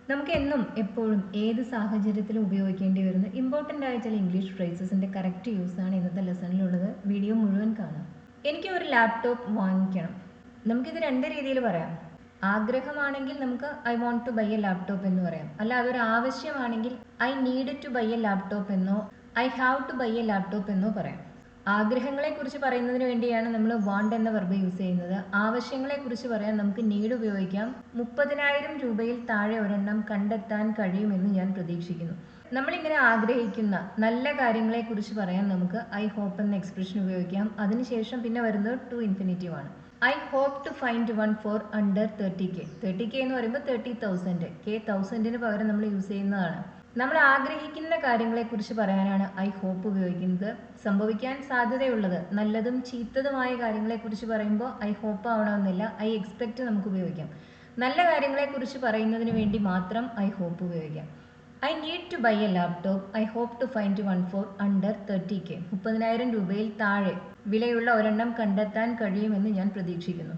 നമുക്ക് എന്നും എപ്പോഴും ഏത് സാഹചര്യത്തിലും ഉപയോഗിക്കേണ്ടി വരുന്ന ഇമ്പോർട്ടൻ്റ് ആയ ചില ഇംഗ്ലീഷ് ഫ്രേസസിൻ്റെ കറക്റ്റ് യൂസാണ് ഇന്നത്തെ ലെസണിലുള്ളത്. വീഡിയോ മുഴുവൻ കാണാം. എനിക്ക് ഒരു ലാപ്ടോപ്പ് വാങ്ങിക്കണം. നമുക്കിത് രണ്ട് രീതിയിൽ പറയാം. ആഗ്രഹമാണെങ്കിൽ നമുക്ക് I want to buy a laptop എന്ന് പറയാം. അല്ല, അതൊരു ആവശ്യമാണെങ്കിൽ I need to buy a laptop എന്നോ I have to buy a laptop എന്നോ പറയാം. ആഗ്രഹങ്ങളെക്കുറിച്ച് പറയുന്നതിന് വേണ്ടിയാണ് നമ്മൾ വാണ്ട് എന്ന വെർബ് യൂസ് ചെയ്യുന്നത്. ആവശ്യങ്ങളെക്കുറിച്ച് പറയാൻ നമുക്ക് നീഡ് ഉപയോഗിക്കാം. 30,000 രൂപയിൽ താഴെ ഒരെണ്ണം കണ്ടെത്താൻ കഴിയുമെന്ന് ഞാൻ പ്രതീക്ഷിക്കുന്നു. നമ്മളിങ്ങനെ ആഗ്രഹിക്കുന്ന നല്ല കാര്യങ്ങളെക്കുറിച്ച് പറയാൻ നമുക്ക് ഐ ഹോപ്പ് എന്ന എക്സ്പ്രഷൻ ഉപയോഗിക്കാം. അതിനുശേഷം പിന്നെ വരുന്നത് ടു ഇൻഫിനിറ്റീവ് ആണ്. I hope to find one for under 30K. 30K എന്ന് പറയുമ്പോൾ 30,000. K 1000-ന് പകരം നമ്മൾ യൂസ് ചെയ്യുന്നതാണ്. നമ്മൾ ആഗ്രഹിക്കുന്ന കാര്യങ്ങളെക്കുറിച്ച് പറയാനാണ് ഐ ഹോപ്പ് ഉപയോഗിക്കുന്നത്. സംഭവിക്കാൻ സാധ്യതയുള്ളത് നല്ലതും ചീത്തതുമായ കാര്യങ്ങളെക്കുറിച്ച് പറയുമ്പോൾ ഐ ഹോപ്പ് ആവണമെന്നില്ല, ഐ എക്സ്പെക്റ്റ് നമുക്ക് ഉപയോഗിക്കാം. നല്ല കാര്യങ്ങളെക്കുറിച്ച് പറയുന്നതിന് വേണ്ടി മാത്രം ഐ ഹോപ്പ് ഉപയോഗിക്കാം. I need to buy a laptop. I hope to find one for under 30K. 30,000 രൂപയിൽ താഴെ വിലയുള്ള ഒരെണ്ണം കണ്ടെത്താൻ കഴിയുമെന്ന് ഞാൻ പ്രതീക്ഷിക്കുന്നു.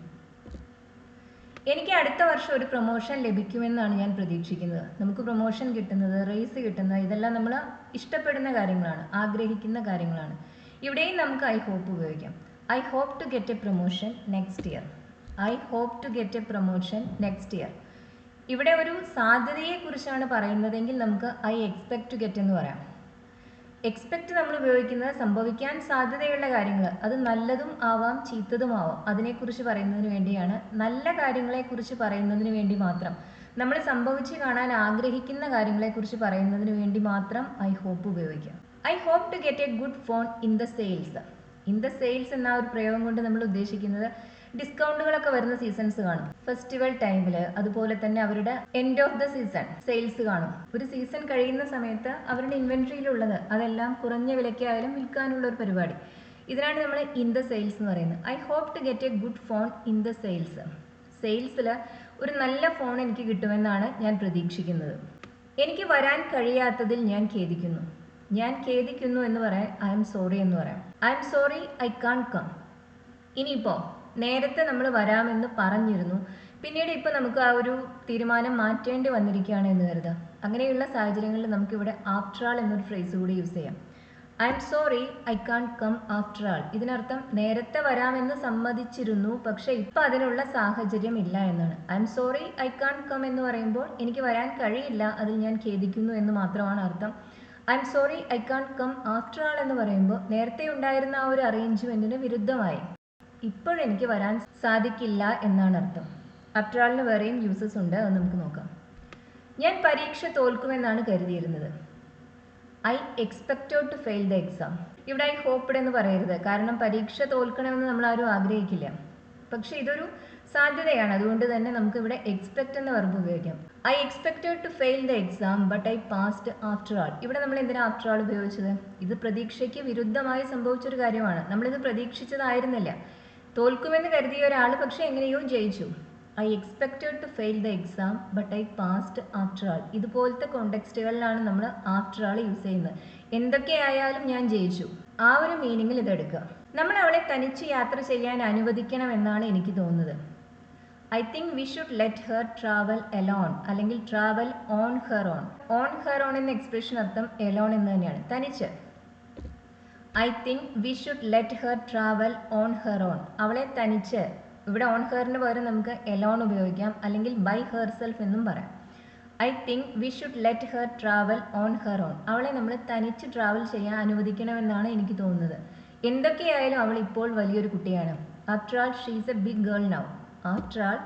എനിക്ക് അടുത്ത വർഷം ഒരു പ്രൊമോഷൻ ലഭിക്കുമെന്നാണ് ഞാൻ പ്രതീക്ഷിക്കുന്നത്. നമുക്ക് പ്രൊമോഷൻ കിട്ടുന്നത്, റേസ് കിട്ടുന്നത്, ഇതെല്ലാം നമ്മൾ ഇഷ്ടപ്പെടുന്ന കാര്യങ്ങളാണ്, ആഗ്രഹിക്കുന്ന കാര്യങ്ങളാണ്. ഇവിടെയും നമുക്ക് ഐ ഹോപ്പ് ഉപയോഗിക്കാം. I hope to get a promotion next year. I hope to get a promotion next year. ഇവിടെ ഒരു സാധ്യതയെക്കുറിച്ചാണ് പറയുന്നതെങ്കിൽ നമുക്ക് ഐ എക്സ്പെക്ട് ടു ഗെറ്റ് എന്ന് പറയാം. എക്സ്പെക്റ്റ് നമ്മൾ ഉപയോഗിക്കുന്നത് സംഭവിക്കാൻ സാധ്യതയുള്ള കാര്യങ്ങൾ, അത് നല്ലതും ആവാം ചീത്തതും ആവാം, അതിനെക്കുറിച്ച് പറയുന്നതിന് വേണ്ടിയാണ്. നല്ല കാര്യങ്ങളെക്കുറിച്ച് പറയുന്നതിന് വേണ്ടി മാത്രം, നമ്മൾ സംഭവിച്ച് കാണാൻ ആഗ്രഹിക്കുന്ന കാര്യങ്ങളെക്കുറിച്ച് പറയുന്നതിന് വേണ്ടി മാത്രം ഐ ഹോപ്പ് ഉപയോഗിക്കാം. I hope to get a good phone in the sales. In the sales എന്ന ഒരു പ്രയോഗം കൊണ്ട് നമ്മൾ ഉദ്ദേശിക്കുന്നത് ഡിസ്കൗണ്ടുകളൊക്കെ വരുന്ന സീസൺസ് കാണും. ഫെസ്റ്റിവൽ ടൈമിൽ, അതുപോലെ തന്നെ അവരുടെ end of the season sales കാണും. ഒരു സീസൺ കഴിയുന്ന സമയത്ത് അവരുടെ ഇൻവെൻട്രിയിലുള്ളത് അതെല്ലാം കുറഞ്ഞ വിലയ്ക്കായാലും വിൽക്കാനുള്ള ഒരു പരിപാടി. ഇതിനാണ് നമ്മൾ ഇൻ ദ സെയിൽസ് എന്ന് പറയുന്നത്. I hope to get a good phone in the sales. സെയിൽസിൽ ഒരു നല്ല ഫോൺ എനിക്ക് കിട്ടുമെന്നാണ് ഞാൻ പ്രതീക്ഷിക്കുന്നത്. എനിക്ക് വരാൻ കഴിയാത്തതിൽ ഞാൻ ഖേദിക്കുന്നു. ഞാൻ ഖേദിക്കുന്നു എന്ന് പറയാൻ ഐ എം സോറി എന്ന് പറയാം. I'm sorry I can't come. ഇനിയിപ്പോൾ നേരത്തെ നമ്മൾ വരാമെന്ന് പറഞ്ഞിരുന്നു, പിന്നീട് ഇപ്പോൾ നമുക്ക് ആ ഒരു തീരുമാനം മാറ്റേണ്ടി വന്നിരിക്കുകയാണ് എന്ന് കരുതുക. അങ്ങനെയുള്ള സാഹചര്യങ്ങളിൽ നമുക്കിവിടെ ആഫ്റ്റർ ആൾ എന്നൊരു ഫ്രേസ് കൂടി യൂസ് ചെയ്യാം. I'm sorry I can't come after all. ഇതിനർത്ഥം നേരത്തെ വരാമെന്ന് സമ്മതിച്ചിരുന്നു, പക്ഷേ ഇപ്പം അതിനുള്ള സാഹചര്യം ഇല്ല എന്നാണ്. I'm sorry I can't come എന്ന് പറയുമ്പോൾ എനിക്ക് വരാൻ കഴിയില്ല, അതിൽ ഞാൻ ഖേദിക്കുന്നു എന്ന് മാത്രമാണ് അർത്ഥം. I'm sorry I can't come after all എന്ന് പറയുമ്പോൾ നേരത്തെ ഉണ്ടായിരുന്ന ആ ഒരു അറേഞ്ച്മെൻറ്റിന് വിരുദ്ധമായി ഇപ്പോഴെനിക്ക് വരാൻ സാധിക്കില്ല എന്നാണ് അർത്ഥം. ആഫ്റ്റർ ആളിന് വേറെയും യൂസസ് ഉണ്ട്, അത് നമുക്ക് നോക്കാം. ഞാൻ പരീക്ഷ തോൽക്കുമെന്നാണ് കരുതിയിരുന്നത്. I expected to fail the exam. ഇവിടെ ഐ ഹോപ്പ്ഡ് എന്ന് പറയരുത്, കാരണം പരീക്ഷ തോൽക്കണമെന്ന് നമ്മൾ ആരും ആഗ്രഹിക്കില്ല. പക്ഷെ ഇതൊരു സാധ്യതയാണ്, അതുകൊണ്ട് തന്നെ നമുക്ക് ഇവിടെ എക്സ്പെക്റ്റ് എന്ന വെർബ് ഉപയോഗിക്കാം. I expected to fail the exam but I passed after all. ഇവിടെ നമ്മൾ എന്തിനാണ് ആഫ്റ്റർ ആൾ ഉപയോഗിച്ചത്? ഇത് പ്രതീക്ഷയ്ക്ക് വിരുദ്ധമായി സംഭവിച്ചൊരു കാര്യമാണ്. നമ്മളിത് പ്രതീക്ഷിച്ചതായിരുന്നില്ല. തോൽക്കുമെന്ന് കരുതിയ ഒരാൾ പക്ഷെ എങ്ങനെയോ ജയിച്ചു. I expected to fail the exam but I passed after all. ഇതുപോലത്തെ കോണ്ടെക്സ്റ്റുകളിലാണ് നമ്മൾ ആഫ്റ്റർ ആൾ യൂസ് ചെയ്യുന്നത്. എന്തൊക്കെയായാലും ഞാൻ ജയിച്ചു, ആ ഒരു മീനിങ്ങിൽ ഇതെടുക്കുക. നമ്മൾ അവളെ തനിച്ച് യാത്ര ചെയ്യാൻ അനുവദിക്കണമെന്നാണ് എനിക്ക് തോന്നുന്നത്. I think we should let her travel alone, അല്ലെങ്കിൽ travel on her own. On her own എന്ന എക്സ്പ്രഷൻ അർത്ഥം എലോൺ എന്ന് തന്നെയാണ്, തനിച്ച്. I think we should let her travel on her own. അവളെ തനിച്ച്, ഇവിടെ ഓൺ ഹെറിന് പകരം നമുക്ക് എലോൺ ഉപയോഗിക്കാം, അല്ലെങ്കിൽ ബൈ ഹെർ സെൽഫ് എന്നും പറയാം. I think we should let her travel on her own. അവളെ നമ്മൾ തനിച്ച് ട്രാവൽ ചെയ്യാൻ അനുവദിക്കണമെന്നാണ് എനിക്ക് തോന്നുന്നത്. എന്തൊക്കെയായാലും അവൾ ഇപ്പോൾ വലിയൊരു കുട്ടിയാണ്. After all she is a big girl now. After all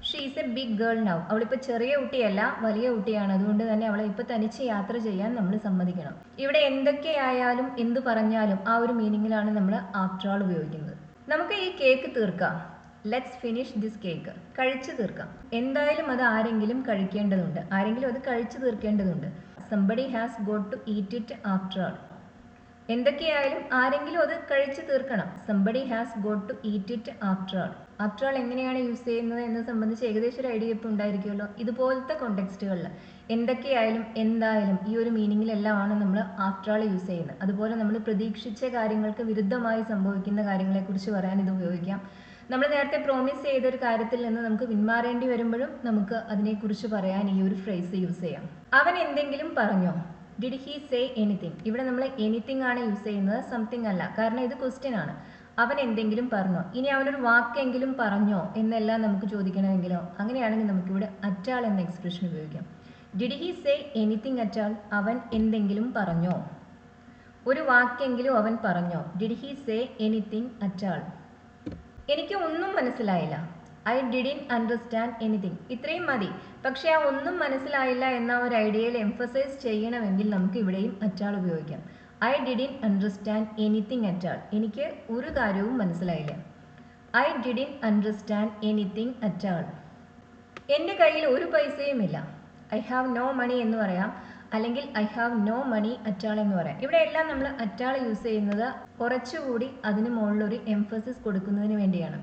she is a big girl now. അവളിപ്പോൾ ചെറിയ കുട്ടിയല്ല, വലിയ കുട്ടിയാണ്. അതുകൊണ്ട് തന്നെ അവളെ ഇപ്പോൾ തനിച്ച് യാത്ര ചെയ്യാൻ നമ്മൾ സമ്മതിക്കണം. ഇവിടെ എന്തൊക്കെയായാലും എന്ത് പറഞ്ഞാലും ആ ഒരു മീനിങ്ങിലാണ് നമ്മൾ ആഫ്റ്റർ ആൾ ഉപയോഗിക്കുന്നത്. നമുക്ക് ഈ കേക്ക് തീർക്കാം. Let's finish this cake. കഴിച്ചു തീർക്കാം. എന്തായാലും അത് ആരെങ്കിലും കഴിക്കേണ്ടതുണ്ട്, ആരെങ്കിലും അത് കഴിച്ചു തീർക്കേണ്ടതുണ്ട്. Somebody has got to eat it after all. എന്തൊക്കെയായാലും ആരെങ്കിലും അത് കഴിച്ചു തീർക്കണം. Somebody has got to eat it after all. After all എങ്ങനെയാണ് യൂസ് ചെയ്യുന്നത് എന്ന് സംബന്ധിച്ച് ഏകദേശം ഒരു ഐഡിയ ഇപ്പോൾ ഉണ്ടായിരിക്കുമല്ലോ. ഇതുപോലത്തെ കോണ്ടെക്സ്റ്റുകളിൽ എന്തൊക്കെയായാലും എന്തായാലും ഈ ഒരു മീനിങ്ങിലെല്ലാമാണ് നമ്മൾ ആഫ്റ്റർ ആൾ യൂസ് ചെയ്യുന്നത്. അതുപോലെ നമ്മൾ പ്രതീക്ഷിച്ച കാര്യങ്ങൾക്ക് വിരുദ്ധമായി സംഭവിക്കുന്ന കാര്യങ്ങളെക്കുറിച്ച് പറയാൻ ഇത് ഉപയോഗിക്കാം. നമ്മൾ നേരത്തെ പ്രോമിസ് ചെയ്തൊരു കാര്യത്തിൽ നിന്ന് നമുക്ക് പിന്മാറേണ്ടി വരുമ്പോഴും നമുക്ക് അതിനെക്കുറിച്ച് പറയാൻ ഈ ഒരു ഫ്രേസ് യൂസ് ചെയ്യാം. അവൻ എന്തെങ്കിലും പറഞ്ഞോ? Did he say anything? ഇവിടെ നമ്മൾ എനിത്തിങ് ആണ് യൂസ് ചെയ്യുന്നത്, സംതിങ് അല്ല. കാരണം ഇത് ക്വസ്റ്റ്യൻ ആണ്. അവൻ എന്തെങ്കിലും പറഞ്ഞോ? ഇനി അവനൊരു വാക്കെങ്കിലും പറഞ്ഞോ എന്നെല്ലാം നമുക്ക് ചോദിക്കണമെങ്കിലോ അങ്ങനെയാണെങ്കിൽ നമുക്കിവിടെ അറ്റാൾ എന്ന എക്സ്പ്രഷൻ ഉപയോഗിക്കാം. Did he say anything at all? അവൻ എന്തെങ്കിലും പറഞ്ഞോ? ഒരു വാക്കെങ്കിലും അവൻ പറഞ്ഞോ? Did he say anything at all? എനിക്ക് ഒന്നും മനസ്സിലായില്ല. I didn't understand anything. ഇത്രയും മതി. പക്ഷേ ആ ഒന്നും മനസ്സിലായില്ല എന്ന ഒരു ഐഡിയയിൽ എംഫസൈസ് ചെയ്യണമെങ്കിൽ നമുക്ക് ഇവിടെയും അറ്റാൾ ഉപയോഗിക്കാം. I didn't understand anything at all. എനിക്ക് ഒരു കാര്യവും മനസ്സിലായില്ല. I didn't understand anything at all. എൻ്റെ കയ്യിൽ ഒരു പൈസയും ഇല്ല. ഐ ഹാവ് നോ മണി എന്ന് പറയാം, അല്ലെങ്കിൽ ഐ ഹാവ് നോ മണി അറ്റാൾ എന്ന് പറയാം. ഇവിടെ എല്ലാം നമ്മൾ അറ്റാൾ യൂസ് ചെയ്യുന്നത് കുറച്ചുകൂടി അതിന് മുകളിലൊരു എംഫസിസ് കൊടുക്കുന്നതിന് വേണ്ടിയാണ്.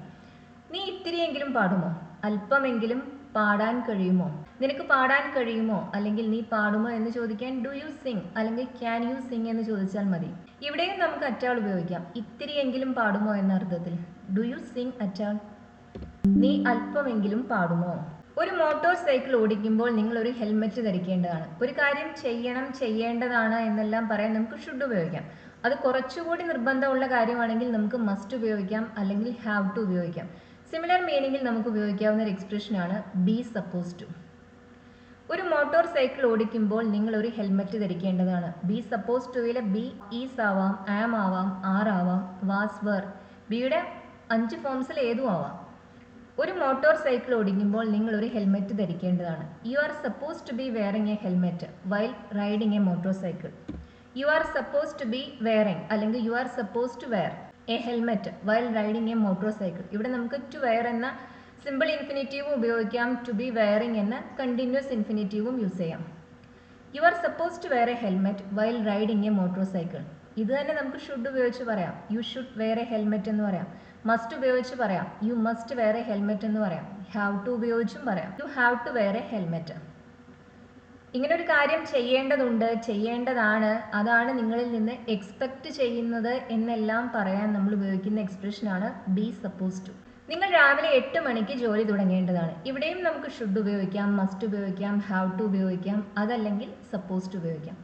നീ ഇത്തിരിയെങ്കിലും പാടുമോ? അല്പമെങ്കിലും പാടാൻ കഴിയുമോ? നിനക്ക് പാടാൻ കഴിയുമോ അല്ലെങ്കിൽ നീ പാടുമോ എന്ന് ചോദിക്കാൻ ഡു യു സിങ് അല്ലെങ്കിൽ ക്യാൻ യു സിങ് എന്ന് ചോദിച്ചാൽ മതി. ഇവിടെയും നമുക്ക് അറ്റാൾ ഉപയോഗിക്കാം. ഇത്തിരിയെങ്കിലും പാടുമോ എന്ന അർത്ഥത്തിൽ. Do you sing at all? നീ അല്പമെങ്കിലും പാടുമോ? ഒരു മോട്ടോർ സൈക്കിൾ ഓടിക്കുമ്പോൾ നിങ്ങൾ ഒരു ഹെൽമെറ്റ് ധരിക്കേണ്ടതാണ്. ഒരു കാര്യം ചെയ്യേണ്ടതാണ് എന്നെല്ലാം പറയാൻ നമുക്ക് ഷുഡ് ഉപയോഗിക്കാം. അത് കുറച്ചുകൂടി നിർബന്ധമുള്ള കാര്യമാണെങ്കിൽ നമുക്ക് മസ്റ്റ് ഉപയോഗിക്കാം, അല്ലെങ്കിൽ ഹാവ് ടു ഉപയോഗിക്കാം. സിമിലർ മീനിങ്ങിൽ നമുക്ക് ഉപയോഗിക്കാവുന്ന ഒരു എക്സ്പ്രഷനാണ് ബി സപ്പോസ് ടു. ഒരു മോട്ടോർ സൈക്കിൾ ഓടിക്കുമ്പോൾ നിങ്ങൾ ഒരു ഹെൽമെറ്റ് ധരിക്കേണ്ടതാണ്. ബി സപ്പോസ് ടുവിലെ ബി ഈസ് ആവാം, ആം ആവാം, ആർ ആവാം, വാസ്, വർ. ബിയുടെ 5 ഫോംസിൽ ഏതും ആവാം. ഒരു മോട്ടോർ സൈക്കിൾ ഓടിക്കുമ്പോൾ നിങ്ങൾ ഒരു ഹെൽമെറ്റ് ധരിക്കേണ്ടതാണ്. You are suppose to be wearing a helmet while riding a motorcycle. You are suppose to be wearing അല്ലെങ്കിൽ you are suppose to wear a helmet while riding a motorcycle. ഇവിടെ നമുക്ക് to wear എന്ന simple ഇൻഫിനിറ്റീവും ഉപയോഗിക്കാം, to be wearing എന്ന continuous ഇൻഫിനിറ്റീവും use ചെയ്യാം. You are suppose to wear a helmet while riding a motorcycle. ഇത് തന്നെ നമുക്ക് ഷുഡ് ഉപയോഗിച്ച് പറയാം. You should wear a helmet എന്ന് പറയാം. മസ്റ്റ് ഉപയോഗിച്ച് പറയാം. You must wear a helmet എന്ന് പറയാം. ഹാവ് ടു ഉപയോഗിച്ചും പറയാം. You have to wear a helmet. ഇങ്ങനെ ഒരു കാര്യം ചെയ്യേണ്ടതുണ്ട്, ചെയ്യേണ്ടതാണ്, അതാണ് നിങ്ങളിൽ നിന്ന് എക്സ്പെക്റ്റ് ചെയ്യുന്നത് എന്നെല്ലാം പറയാൻ നമ്മൾ ഉപയോഗിക്കുന്ന എക്സ്പ്രഷനാണ് ബി സപ്പോസ് ടു. നിങ്ങൾ രാവിലെ 8 മണിക്ക് ജോലി തുടങ്ങേണ്ടതാണ്. ഇവിടെയും നമുക്ക് ഷുഡ് ഉപയോഗിക്കാം, മസ്റ്റ് ഉപയോഗിക്കാം, ഹാവ് ടു ഉപയോഗിക്കാം, അതല്ലെങ്കിൽ സപ്പോസ് ടു ഉപയോഗിക്കാം.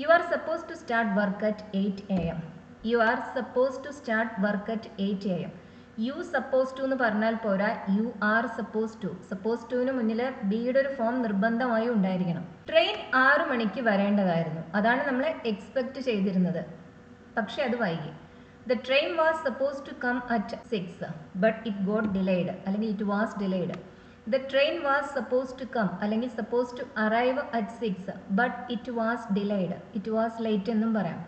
You are suppose to start work at 8 AM. You are suppose to start work at 8 AM. You suppose to എന്ന് പറഞ്ഞാൽ പോരാ, you are suppose to. Suppose ടുവിന് മുന്നിൽ ബിയുടെ ഒരു ഫോം നിർബന്ധമായും ഉണ്ടായിരിക്കണം. ട്രെയിൻ 6 മണിക്ക് വരേണ്ടതായിരുന്നു. അതാണ് നമ്മൾ എക്സ്പെക്റ്റ് ചെയ്തിരുന്നത്, പക്ഷെ അത് വൈകി. The train was supposed to come at 6 but it got delayed അല്ലെങ്കിൽ it was delayed. The train was supposed to come അല്ലെങ്കിൽ supposed to arrive at 6 but it was delayed. It was late എന്നും പറയാം,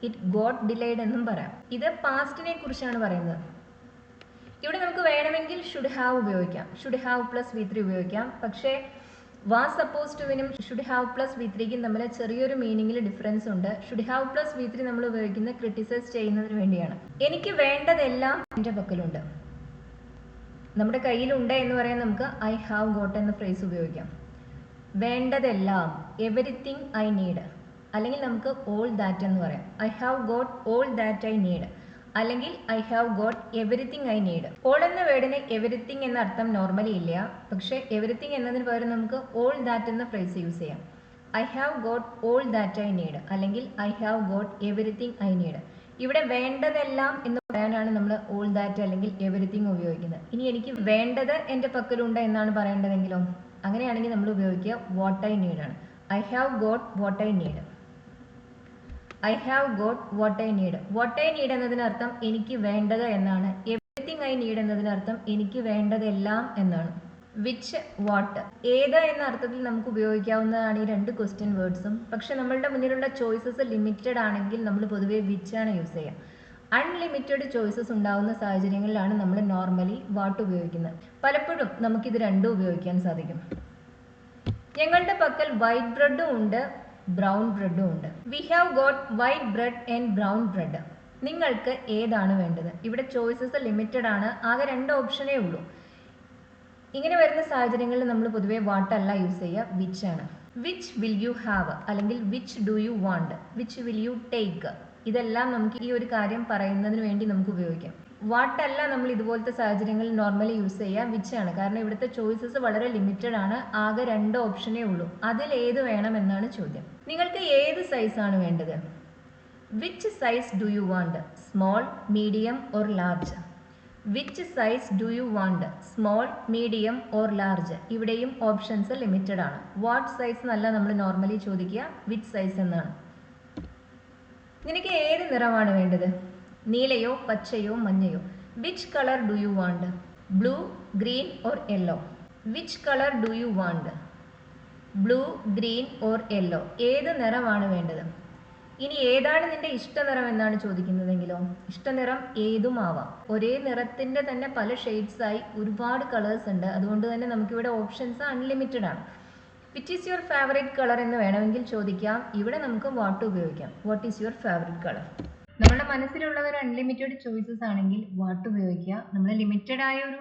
it got delayed എന്നും പറയാം. ഇത് പാസ്റ്റിനെ കുറിച്ചാണ് പറയുന്നത്. ഇവിടെ നമുക്ക് വേണമെങ്കിൽ ഷുഡ് ഹാവ് ഉപയോഗിക്കാം. ഷുഡ് ഹാവ് പ്ലസ് V3 ഉപയോഗിക്കാം. പക്ഷേ വാസ് സപ്പോസ് ടുവിനും ഷുഡ് ഹാവ് പ്ലസ് V3ക്കും തമ്മിൽ ചെറിയൊരു മീനിങ്ങിൽ ഡിഫറൻസ് ഉണ്ട്. ഷുഡ് ഹാവ് പ്ലസ് V3 നമ്മൾ ഉപയോഗിക്കുന്നത് ക്രിട്ടിസൈസ് ചെയ്യുന്നതിന് വേണ്ടിയാണ്. എനിക്ക് വേണ്ടതെല്ലാം എൻ്റെ പക്കലുണ്ട്. നമ്മുടെ കയ്യിലുണ്ട് എന്ന് പറയാൻ നമുക്ക് ഐ ഹാവ് ഗോട്ട് എന്ന ഫ്രേസ് ഉപയോഗിക്കാം. വേണ്ടതെല്ലാം, എവരിത്തിങ് ഐ നീഡ്, അല്ലെങ്കിൽ നമുക്ക് ഓൾ ദാറ്റ് എന്ന് പറയാം. I have got all that I need, അല്ലെങ്കിൽ I have got everything I need. All എന്ന വേർഡിന് എവരിത്തിങ് എന്ന അർത്ഥം നോർമലി ഇല്ല, പക്ഷേ എവരിത്തിങ് എന്നതിന് പകരം നമുക്ക് ഓൾ ദാറ്റ് എന്ന ഫ്രേസ് യൂസ് ചെയ്യാം. I have got all that I need, അല്ലെങ്കിൽ I have got everything I need. ഇവിടെ വേണ്ടതെല്ലാം എന്ന് പറയാനാണ് നമ്മൾ ഓൾ ദാറ്റ് അല്ലെങ്കിൽ എവരിത്തിങ് ഉപയോഗിക്കുന്നത്. ഇനി എനിക്ക് വേണ്ടത് എൻ്റെ പക്കലുണ്ട് എന്നാണ് പറയേണ്ടതെങ്കിലോ, അങ്ങനെയാണെങ്കിൽ നമ്മൾ ഉപയോഗിക്കുക വാട്ട് ഐ നീഡ് ആണ്. I have got what I need. I have got what I need. What I need എന്നതിനർത്ഥം എനിക്ക് വേണ്ടത് എന്നാണ്. എവരിത്തിങ് ഐ നീഡ് എന്നതിനർത്ഥം എനിക്ക് വേണ്ടതെല്ലാം എന്നാണ്. വിച്ച്, വാട്ട്, ഏത് എന്ന അർത്ഥത്തിൽ നമുക്ക് ഉപയോഗിക്കാവുന്നതാണ് ഈ 2 ക്വസ്റ്റ്യൻ വേർഡ്സും. പക്ഷെ നമ്മളുടെ മുന്നിലുള്ള ചോയ്സസ് ലിമിറ്റഡ് ആണെങ്കിൽ നമ്മൾ പൊതുവെ വിച്ച് ആണ് യൂസ് ചെയ്യുക. അൺലിമിറ്റഡ് ചോയ്സസ് ഉണ്ടാകുന്ന സാഹചര്യങ്ങളിലാണ് നമ്മൾ നോർമലി വാട്ട് ഉപയോഗിക്കുന്നത്. പലപ്പോഴും നമുക്കിത് രണ്ടും ഉപയോഗിക്കാൻ സാധിക്കും. ഞങ്ങളുടെ പക്കൽ വൈറ്റ് ബ്രെഡും ഉണ്ട്, ബ്രൗൺ ബ്രെഡും ഉണ്ട്. We have got white bread and brown bread. നിങ്ങൾക്ക് ഏതാണ് വേണ്ടത്? ഇവിടെ ചോയ്സസ് ലിമിറ്റഡ് ആണ്, ആകെ 2 ഓപ്ഷനേ ഉള്ളൂ. ഇങ്ങനെ വരുന്ന സാഹചര്യങ്ങളിൽ നമ്മൾ പൊതുവെ വാട്ട് അല്ല യൂസ് ചെയ്യുക, വിച്ച് ആണ്. വിച്ച് വിൽ യു ഹാവ് അല്ലെങ്കിൽ which do you want, which will you take, ഇതെല്ലാം നമുക്ക് ഈ ഒരു കാര്യം പറയുന്നതിന് വേണ്ടി നമുക്ക് ഉപയോഗിക്കാം. വാട്ട് അല്ല നമ്മൾ ഇതുപോലത്തെ സാഹചര്യങ്ങളിൽ നോർമലി യൂസ് ചെയ്യുക, വിച്ച് ആണ്. കാരണം ഇവിടുത്തെ ചോയ്സസ് വളരെ ലിമിറ്റഡ് ആണ്, ആകെ 2 ഓപ്ഷനേ ഉള്ളൂ. അതിൽ ഏത് വേണമെന്നാണ് ചോദ്യം. നിങ്ങൾക്ക് ഏത് സൈസാണ് വേണ്ടത്? Which size do you want? Small, medium or large? Which size do you want? Small, medium or large? ഇവിടെയും ഓപ്ഷൻസ് ലിമിറ്റഡ് ആണ്. വാട്ട് സൈസ് എന്നല്ല നമ്മൾ നോർമലി ചോദിക്കുക, വിച്ച് സൈസ് എന്നാണ്. നിനക്ക് ഏത് നിറമാണ് വേണ്ടത്? നീലയോ പച്ചയോ മഞ്ഞയോ? Which colour do you want? Blue, green or yellow? Which colour do you want? Blue, green or yellow? ഏത് നിറമാണ് വേണ്ടത്? ഇനി ഏതാണ് നിന്റെ ഇഷ്ടനിറം എന്നാണ് ചോദിക്കുന്നതെങ്കിലോ? ഇഷ്ടനിറം ഏതും ആവാം. ഒരേ നിറത്തിന്റെ തന്നെ പല ഷെയ്ഡ്സ് ആയി ഒരുപാട് കളേഴ്സ് ഉണ്ട്. അതുകൊണ്ട് തന്നെ നമുക്കിവിടെ ഓപ്ഷൻസ് അൺലിമിറ്റഡ് ആണ്. Which is your favourite colour എന്ന് വേണമെങ്കിൽ ചോദിക്കാം. ഇവിടെ നമുക്ക് വാട്ട് ഉപയോഗിക്കാം. What is your favourite colour? നമ്മുടെ മനസ്സിലുള്ള ഒരു അൺലിമിറ്റഡ് ചോയ്സസ് ആണെങ്കിൽ വാട്ട് ഉപയോഗിക്കുക. നമ്മൾ ലിമിറ്റഡ് ആയ ഒരു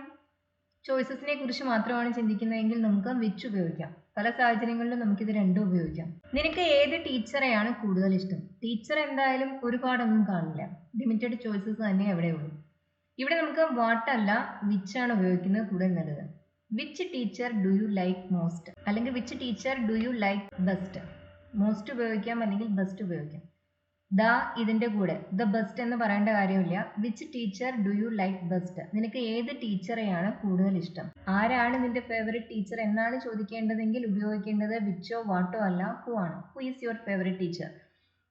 ചോയ്സസിനെ കുറിച്ച് മാത്രമാണ് ചിന്തിക്കുന്നതെങ്കിൽ നമുക്ക് വിച്ച് ഉപയോഗിക്കാം. പല സാഹചര്യങ്ങളിലും നമുക്കിത് രണ്ടും ഉപയോഗിക്കാം. നിനക്ക് ഏത് ടീച്ചറെയാണ് കൂടുതൽ ഇഷ്ടം? ടീച്ചർ എന്തായാലും ഒരുപാടൊന്നും കാണില്ല, ലിമിറ്റഡ് ചോയ്സസ് തന്നെ എവിടെയുള്ളൂ. ഇവിടെ നമുക്ക് വാട്ട് അല്ല വിച്ച് ആണ് ഉപയോഗിക്കുന്നത് കൂടുതൽ നല്ലത്. Which teacher do you like most? അല്ലെങ്കിൽ which teacher do you like best? Most ഉപയോഗിക്കാം അല്ലെങ്കിൽ ബെസ്റ്റ് ഉപയോഗിക്കാം. ദ ഇതിന്റെ കൂടെ ദ ബെസ്റ്റ് എന്ന് പറയേണ്ട കാര്യമില്ല. Which teacher do you like best? നിനക്ക് ഏത് ടീച്ചറെയാണ് കൂടുതൽ ഇഷ്ടം? ആരാണ് നിന്റെ ഫേവറേറ്റ് ടീച്ചർ എന്നാണ് ചോദിക്കേണ്ടതെങ്കിൽ ഉപയോഗിക്കേണ്ടത് വിച്ചോ വാട്ടോ അല്ല, ഹു ആണ്. Who is your favourite teacher?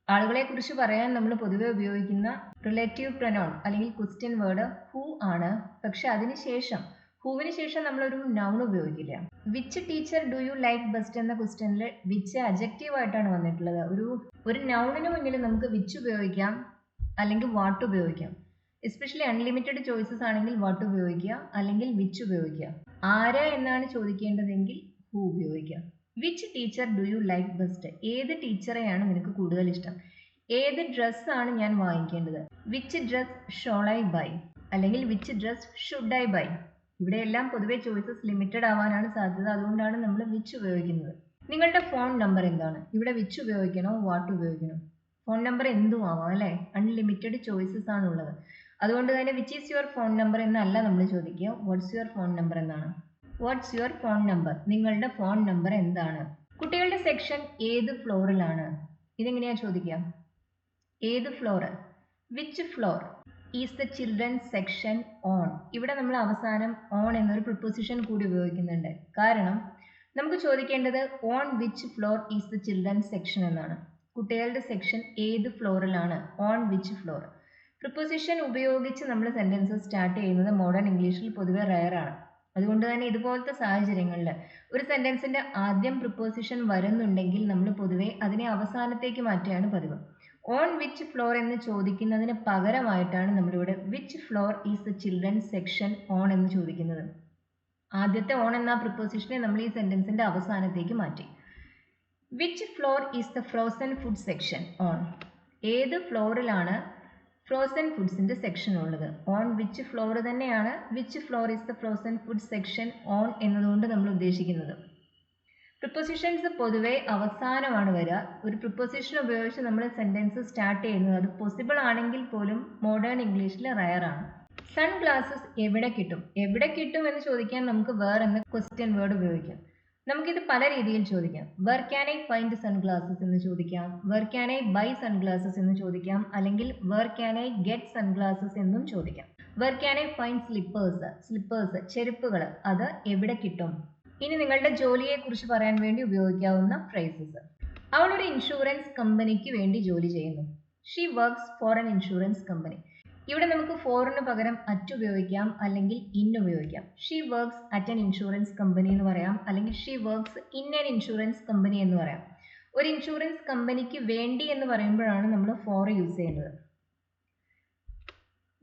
ആളുകളെ കുറിച്ച് പറയാൻ നമ്മൾ പൊതുവെ ഉപയോഗിക്കുന്ന റിലേറ്റീവ് പ്രൊനൗൺ അല്ലെങ്കിൽ ക്വസ്റ്റ്യൻ വേർഡ് ഹു ആണ്. പക്ഷെ അതിനുശേഷം ഹൂവിന് ശേഷം നമ്മളൊരു നൗൺ ഉപയോഗിക്കില്ല. Which teacher do you like best എന്ന ക്വസ്റ്റ്യനിൽ വിച്ച് അഡ്ജക്റ്റീവ് ആയിട്ടാണ് വന്നിട്ടുള്ളത്. ഒരു നൗണിന് മുന്നിൽ നമുക്ക് വിച്ച് ഉപയോഗിക്കാം അല്ലെങ്കിൽ വാട്ട് ഉപയോഗിക്കാം. എസ്പെഷ്യലി അൺലിമിറ്റഡ് ചോയ്സസ് ആണെങ്കിൽ വാട്ട് ഉപയോഗിക്കുക അല്ലെങ്കിൽ വിച്ച് ഉപയോഗിക്കുക. ആര് എന്നാണ് ചോദിക്കേണ്ടതെങ്കിൽ ഹു ഉപയോഗിക്കുക. Which teacher do you like best? ഏത് ടീച്ചറെയാണ് നിനക്ക് കൂടുതൽ ഇഷ്ടം? ഏത് ഡ്രസ്സാണ് ഞാൻ വാങ്ങിക്കേണ്ടത്? Which dress shall I buy? അല്ലെങ്കിൽ which dress should I buy? ഇവിടെയെല്ലാം പൊതുവെ ചോയ്സസ് ലിമിറ്റഡ് ആവാനാണ് സാധ്യത. അതുകൊണ്ടാണ് നമ്മൾ വിച്ച് ഉപയോഗിക്കുന്നത്. നിങ്ങളുടെ ഫോൺ നമ്പർ എന്താണ്? ഇവിടെ വിച്ച് ഉപയോഗിക്കണോ വാട്ട് ഉപയോഗിക്കണോ? ഫോൺ നമ്പർ എന്തും ആവാം അല്ലേ? അൺലിമിറ്റഡ് ചോയ്സസ് ആണ് ഉള്ളത്. അതുകൊണ്ട് തന്നെ which is your phone number എന്നല്ല നമ്മൾ ചോദിക്കുക, വാട്ട്സ് യുവർ ഫോൺ നമ്പർ എന്നാണ്. What's your phone number? നിങ്ങളുടെ ഫോൺ നമ്പർ എന്താണ്? കുട്ടികളുടെ സെക്ഷൻ ഏത് ഫ്ലോറിലാണ്? ഇതെങ്ങനെയാ ചോദിക്കുക? ഏത് floor? Which floor is the children's section on? ഇവിടെ നമ്മൾ അവസാനം ഓൺ എന്നൊരു പ്രിപ്പോസിഷൻ കൂടി ഉപയോഗിക്കുന്നുണ്ട്. കാരണം നമുക്ക് ചോദിക്കേണ്ടത് on which floor is the children's section എന്നാണ്. കുട്ടികളുടെ സെക്ഷൻ ഏത് ഫ്ലോറിലാണ്? On which floor? പ്രിപ്പോസിഷൻ ഉപയോഗിച്ച് നമ്മൾ സെന്റൻസസ് സ്റ്റാർട്ട് ചെയ്യുന്നത് മോഡേൺ ഇംഗ്ലീഷിൽ പൊതുവെ റയർ ആണ്. അതുകൊണ്ട് തന്നെ ഇതുപോലത്തെ സാഹചര്യങ്ങളിൽ ഒരു സെന്റൻസിന്റെ ആദ്യം പ്രിപ്പോസിഷൻ വരുന്നുണ്ടെങ്കിൽ നമ്മൾ പൊതുവെ അതിനെ അവസാനത്തേക്ക് മാറ്റുകയാണ് പതിവ്. ഓൺ വിച്ച് ഫ്ലോർ എന്ന് ചോദിക്കുന്നതിന് പകരമായിട്ടാണ് നമ്മളിവിടെ which floor is the children's section on എന്ന് ചോദിക്കുന്നത്. ആദ്യത്തെ ഓൺ എന്ന പ്രിപ്പോസിഷനെ നമ്മൾ ഈ സെന്റൻസിന്റെ അവസാനത്തേക്ക് മാറ്റി. Which floor is the frozen food section on? ഏത് ഫ്ലോറിലാണ് ഫ്രോസൺ ഫുഡ്സിന്റെ സെക്ഷൻ ഉള്ളത്? ഓൺ വിച്ച് ഫ്ലോർ തന്നെയാണ് which floor is the frozen food section on എന്നതുകൊണ്ട് നമ്മൾ ഉദ്ദേശിക്കുന്നത്. പ്രിപ്പോസിഷൻസ് പൊതുവെ അവസാനമാണ് വരിക. ഒരു പ്രിപ്പോസിഷൻ ഉപയോഗിച്ച് നമ്മൾ സെന്റൻസ് സ്റ്റാർട്ട് ചെയ്യുന്നത് അത് പോസിബിൾ ആണെങ്കിൽ പോലും മോഡേൺ ഇംഗ്ലീഷിൽ റയർ ആണ്. സൺ ഗ്ലാസസ് എവിടെ കിട്ടും? എവിടെ കിട്ടും എന്ന് ചോദിക്കാൻ നമുക്ക് വേർ എന്ന ക്വസ്റ്റ്യൻ വേർഡ് ഉപയോഗിക്കാം. നമുക്കിത് പല രീതിയിൽ ചോദിക്കാം. Where can I find sunglasses എന്ന് ചോദിക്കാം, where can I buy sunglasses എന്ന് ചോദിക്കാം, അല്ലെങ്കിൽ where can I get sunglasses എന്നും ചോദിക്കാം. Where can I find slippers ചെരുപ്പുകൾ, അത് എവിടെ കിട്ടും? ഇനി നിങ്ങളുടെ ജോലിയെ കുറിച്ച് പറയാൻ വേണ്ടി ഉപയോഗിക്കാവുന്ന ഫ്രേസസ്. അവൾ ഒരു ഇൻഷുറൻസ് കമ്പനിക്ക് വേണ്ടി ജോലി ചെയ്യുന്നു. She works for an insurance company. ഇവിടെ നമുക്ക് ഫോറിന് പകരം അറ്റ് ഉപയോഗിക്കാം അല്ലെങ്കിൽ ഇൻ ഉപയോഗിക്കാം. She works at an insurance company എന്ന് പറയാം, അല്ലെങ്കിൽ she works in an insurance company എന്ന് പറയാം. ഒരു ഇൻഷുറൻസ് കമ്പനിക്ക് വേണ്ടി എന്ന് പറയുമ്പോഴാണ് നമ്മൾ ഫോർ യൂസ് ചെയ്യുന്നത്.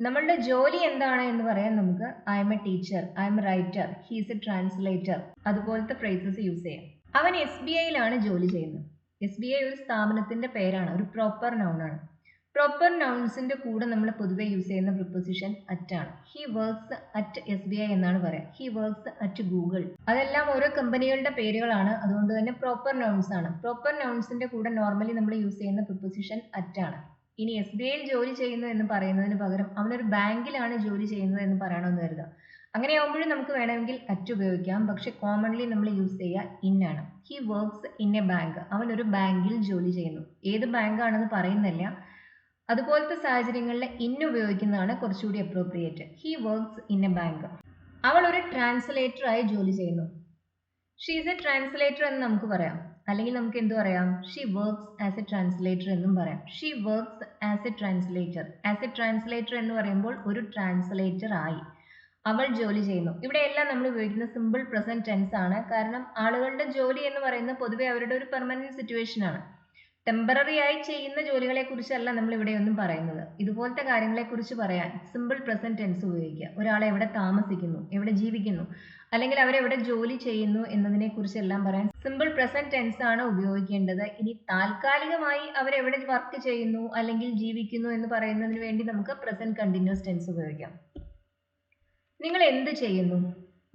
നമ്മളുടെ ജോലി എന്താണ് എന്ന് പറയാൻ നമുക്ക് I am A teacher, I am a writer, he is A translator, അതുപോലത്തെ ഫ്രേസസ് യൂസ് ചെയ്യാം. അവൻ SBIയിലാണ് ജോലി ചെയ്യുന്നത്. SBI ഒരു സ്ഥാപനത്തിന്റെ പേരാണ്, ഒരു പ്രോപ്പർ നൗൺ ആണ്. പ്രോപ്പർ നൗൺസിന്റെ കൂടെ നമ്മൾ പൊതുവെ യൂസ് ചെയ്യുന്ന പ്രിപ്പോസിഷൻ അറ്റ് ആണ്. ഹി വർക്ക്സ് അറ്റ് SBI എന്നാണ് പറയാം. He works at Google. അതെല്ലാം ഓരോ കമ്പനികളുടെ പേരുകളാണ്. അതുകൊണ്ട് തന്നെ പ്രോപ്പർ നൗൺസ് ആണ്. പ്രോപ്പർ നൗൺസിന്റെ കൂടെ നോർമലി നമ്മൾ യൂസ് ചെയ്യുന്ന പ്രിപ്പോസിഷൻ അറ്റ് ആണ്. ഇനി SBIയിൽ ജോലി ചെയ്യുന്നു എന്ന് പറയുന്നതിന് പകരം അവനൊരു ബാങ്കിലാണ് ജോലി ചെയ്യുന്നത് എന്ന് പറയണമെന്ന് കരുതുക. അങ്ങനെയാകുമ്പോഴും നമുക്ക് വേണമെങ്കിൽ അറ്റ് ഉപയോഗിക്കാം. പക്ഷെ കോമൺലി നമ്മൾ യൂസ് ചെയ്യുക ഇൻ ആണ്. He works in A bank. അവൻ ഒരു ബാങ്കിൽ ജോലി ചെയ്യുന്നു. ഏത് ബാങ്കാണെന്ന് പറയുന്നില്ല. അതുപോലത്തെ സാഹചര്യങ്ങളിൽ ഇൻ ഉപയോഗിക്കുന്നതാണ് കുറച്ചുകൂടി appropriate. He works in A bank. അവൾ ഒരു ട്രാൻസ്ലേറ്ററായി ജോലി ചെയ്യുന്നു. ഷീ ഈസ് എ ട്രാൻസ്ലേറ്റർ എന്ന് നമുക്ക് പറയാം. അല്ലെങ്കിൽ നമുക്ക് എന്ത് പറയാം? She works as A translator എന്നും പറയാം. She works as A translator. As A translator എന്ന് പറയുമ്പോൾ ഒരു ട്രാൻസ്ലേറ്റർ ആയി അവൾ ജോലി ചെയ്യുന്നു. ഇവിടെയെല്ലാം നമ്മൾ ഉപയോഗിക്കുന്ന സിമ്പിൾ പ്രസന്റ് ടെൻസ് ആണ്. കാരണം ആളുകളുടെ ജോലി എന്ന് പറയുന്നത് പൊതുവെ അവരുടെ ഒരു പെർമനന്റ് സിറ്റുവേഷൻ ആണ്. ടെമ്പററി ആയി ചെയ്യുന്ന ജോലികളെ കുറിച്ചല്ല നമ്മൾ ഇവിടെ ഒന്നും പറയുന്നത്. ഇതുപോലത്തെ കാര്യങ്ങളെ കുറിച്ച് പറയാൻ സിമ്പിൾ പ്രസന്റ് ടെൻസ് ഉപയോഗിക്കുക. ഒരാൾ എവിടെ താമസിക്കുന്നു, എവിടെ ജീവിക്കുന്നു, അല്ലെങ്കിൽ അവരെവിടെ ജോലി ചെയ്യുന്നു എന്നതിനെ കുറിച്ചെല്ലാം പറയാൻ സിമ്പിൾ പ്രസന്റ് ടെൻസ് ആണ് ഉപയോഗിക്കേണ്ടത്. ഇനി താൽക്കാലികമായി അവരെവിടെ വർക്ക് ചെയ്യുന്നു അല്ലെങ്കിൽ ജീവിക്കുന്നു എന്ന് പറയുന്നതിന് വേണ്ടി നമുക്ക് പ്രസന്റ് കണ്ടിന്യൂസ് ടെൻസ് ഉപയോഗിക്കാം. നിങ്ങൾ എന്ത് ചെയ്യുന്നു?